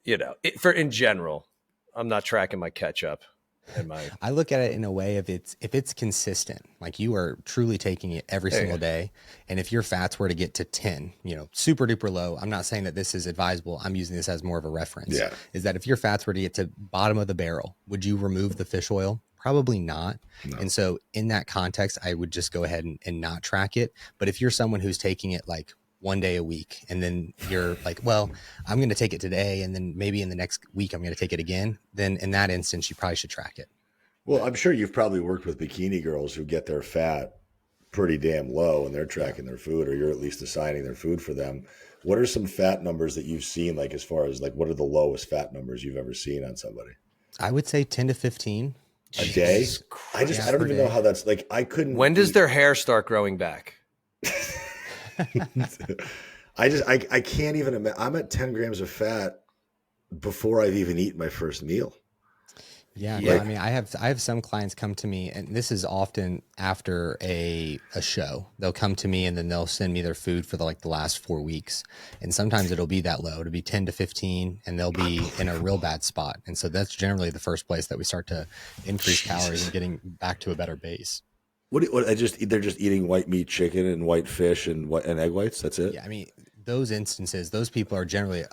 in general, I'm not tracking my ketchup. I look at it in a way if it's consistent, like you are truly taking it every single day. And if your fats were to get to 10, super duper low, I'm not saying that this is advisable. I'm using this as more of a reference. Yeah. Is that if your fats were to get to bottom of the barrel, would you remove the fish oil? Probably not. No. And so in that context, I would just go ahead and not track it. But if you're someone who's taking it like one day a week, and then you're like, well, I'm going to take it today, and then maybe in the next week I'm going to take it again, then in that instance, you probably should track it. Well, I'm sure you've probably worked with bikini girls who get their fat pretty damn low and they're tracking their food, or you're at least assigning their food for them. What are some fat numbers that you've seen, like as far as like what are the lowest fat numbers you've ever seen on somebody? I would say 10 to 15. A day? I don't even know how that's like. I couldn't. When does their hair start growing back? I can't even imagine. I'm at 10 grams of fat before I've even eaten my first meal. Yeah. No, I mean, I have some clients come to me, and this is often after a show. They'll come to me and then they'll send me their food for the last 4 weeks. And sometimes it'll be that low. It'll be 10 to 15, and they'll be in a real bad spot. And so that's generally the first place that we start to increase calories and getting back to a better base. They're just eating white meat, chicken, and white fish and egg whites. That's it. Yeah. I mean, those instances, those people are generally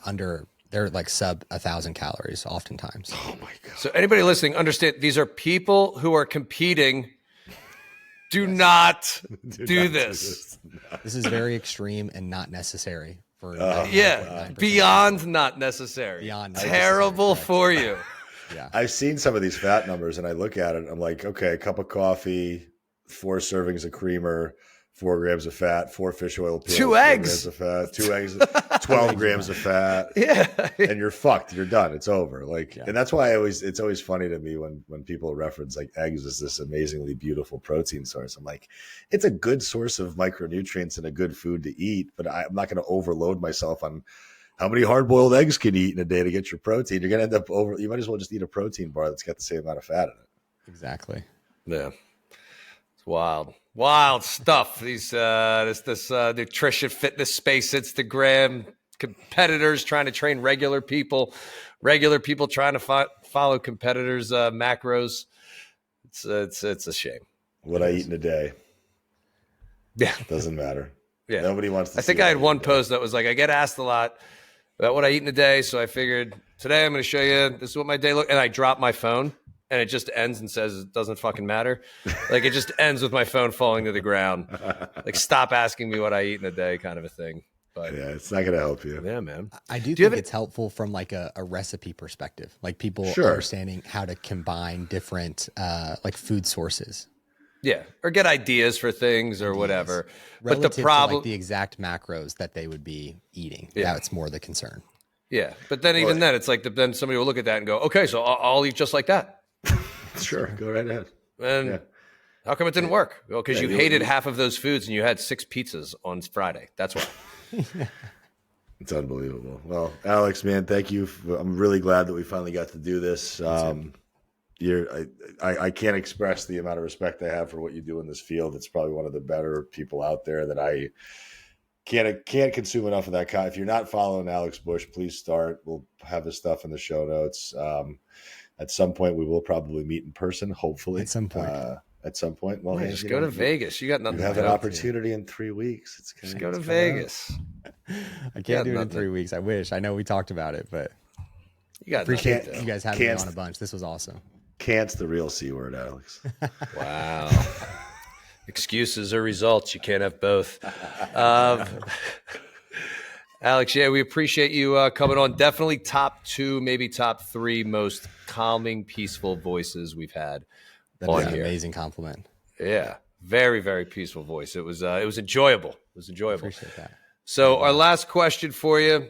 they're like sub 1,000 calories oftentimes. Oh my God. So anybody listening, understand these are people who are competing. Do not do this. This is very extreme and not necessary for beyond not necessary. Beyond terrible for you. Yeah. I've seen some of these fat numbers and I look at it and I'm like, okay, a cup of coffee, 4 servings of creamer, 4 grams of fat, 4 fish oil pills, 2 eggs, 2 eggs, 12 grams of fat. Yeah. And you're fucked. You're done. It's over. And that's why it's always funny to me when people reference like eggs as this amazingly beautiful protein source. I'm like, it's a good source of micronutrients and a good food to eat, but I'm not going to overload myself on how many hard-boiled eggs can you eat in a day to get your protein. You're going to end up you might as well just eat a protein bar that's got the same amount of fat in it. Exactly. Yeah. Wild stuff. These this nutrition fitness space, Instagram competitors trying to train regular people trying to follow competitors' macros. It's a shame. What I eat in a day. Yeah, doesn't matter. Yeah, nobody wants to. I think I had one post that was like, I get asked a lot about what I eat in a day, so I figured today I'm going to show you this is what my day looks. And I drop my phone. And it just ends and says it doesn't fucking matter. Like it just ends with my phone falling to the ground. Like stop asking me what I eat in a day, kind of a thing. But yeah, it's not going to help you. Yeah, man. I do think it's helpful from like a recipe perspective, like people understanding how to combine different like food sources. Yeah, or get ideas for things or whatever. Relative but the problem, to like the exact macros that they would be eating. Yeah, that's more the concern. Yeah, but then even then, it's like then somebody will look at that and go, okay, so I'll eat just like that. Sure, go right ahead. And how come it didn't work? Well, because you hated half of those foods and you had 6 pizzas on Friday. That's why. It's unbelievable. Well, Alex, man, thank you. I'm really glad that we finally got to do this. I can't express the amount of respect I have for what you do in this field. It's probably one of the better people out there that I can't consume enough of that kind. If you're not following Alex Bush, please start. We'll have his stuff in the show notes. At some point, we will probably meet in person, hopefully. At some point. Well, hey, just go to Vegas. You got nothing. You have an opportunity in 3 weeks. Just go to Vegas. I can't do it in 3 weeks. I wish. I know we talked about it, but you got appreciate you guys having me on a bunch. This was awesome. Can't's the real C word, Alex. Wow. Excuses or results. You can't have both. Alex, yeah, we appreciate you coming on. Definitely top 2, maybe top 3 most calming, peaceful voices we've had. That is an amazing compliment. Yeah, very, very peaceful voice. It was enjoyable. It was enjoyable. Appreciate that. So our last question for you.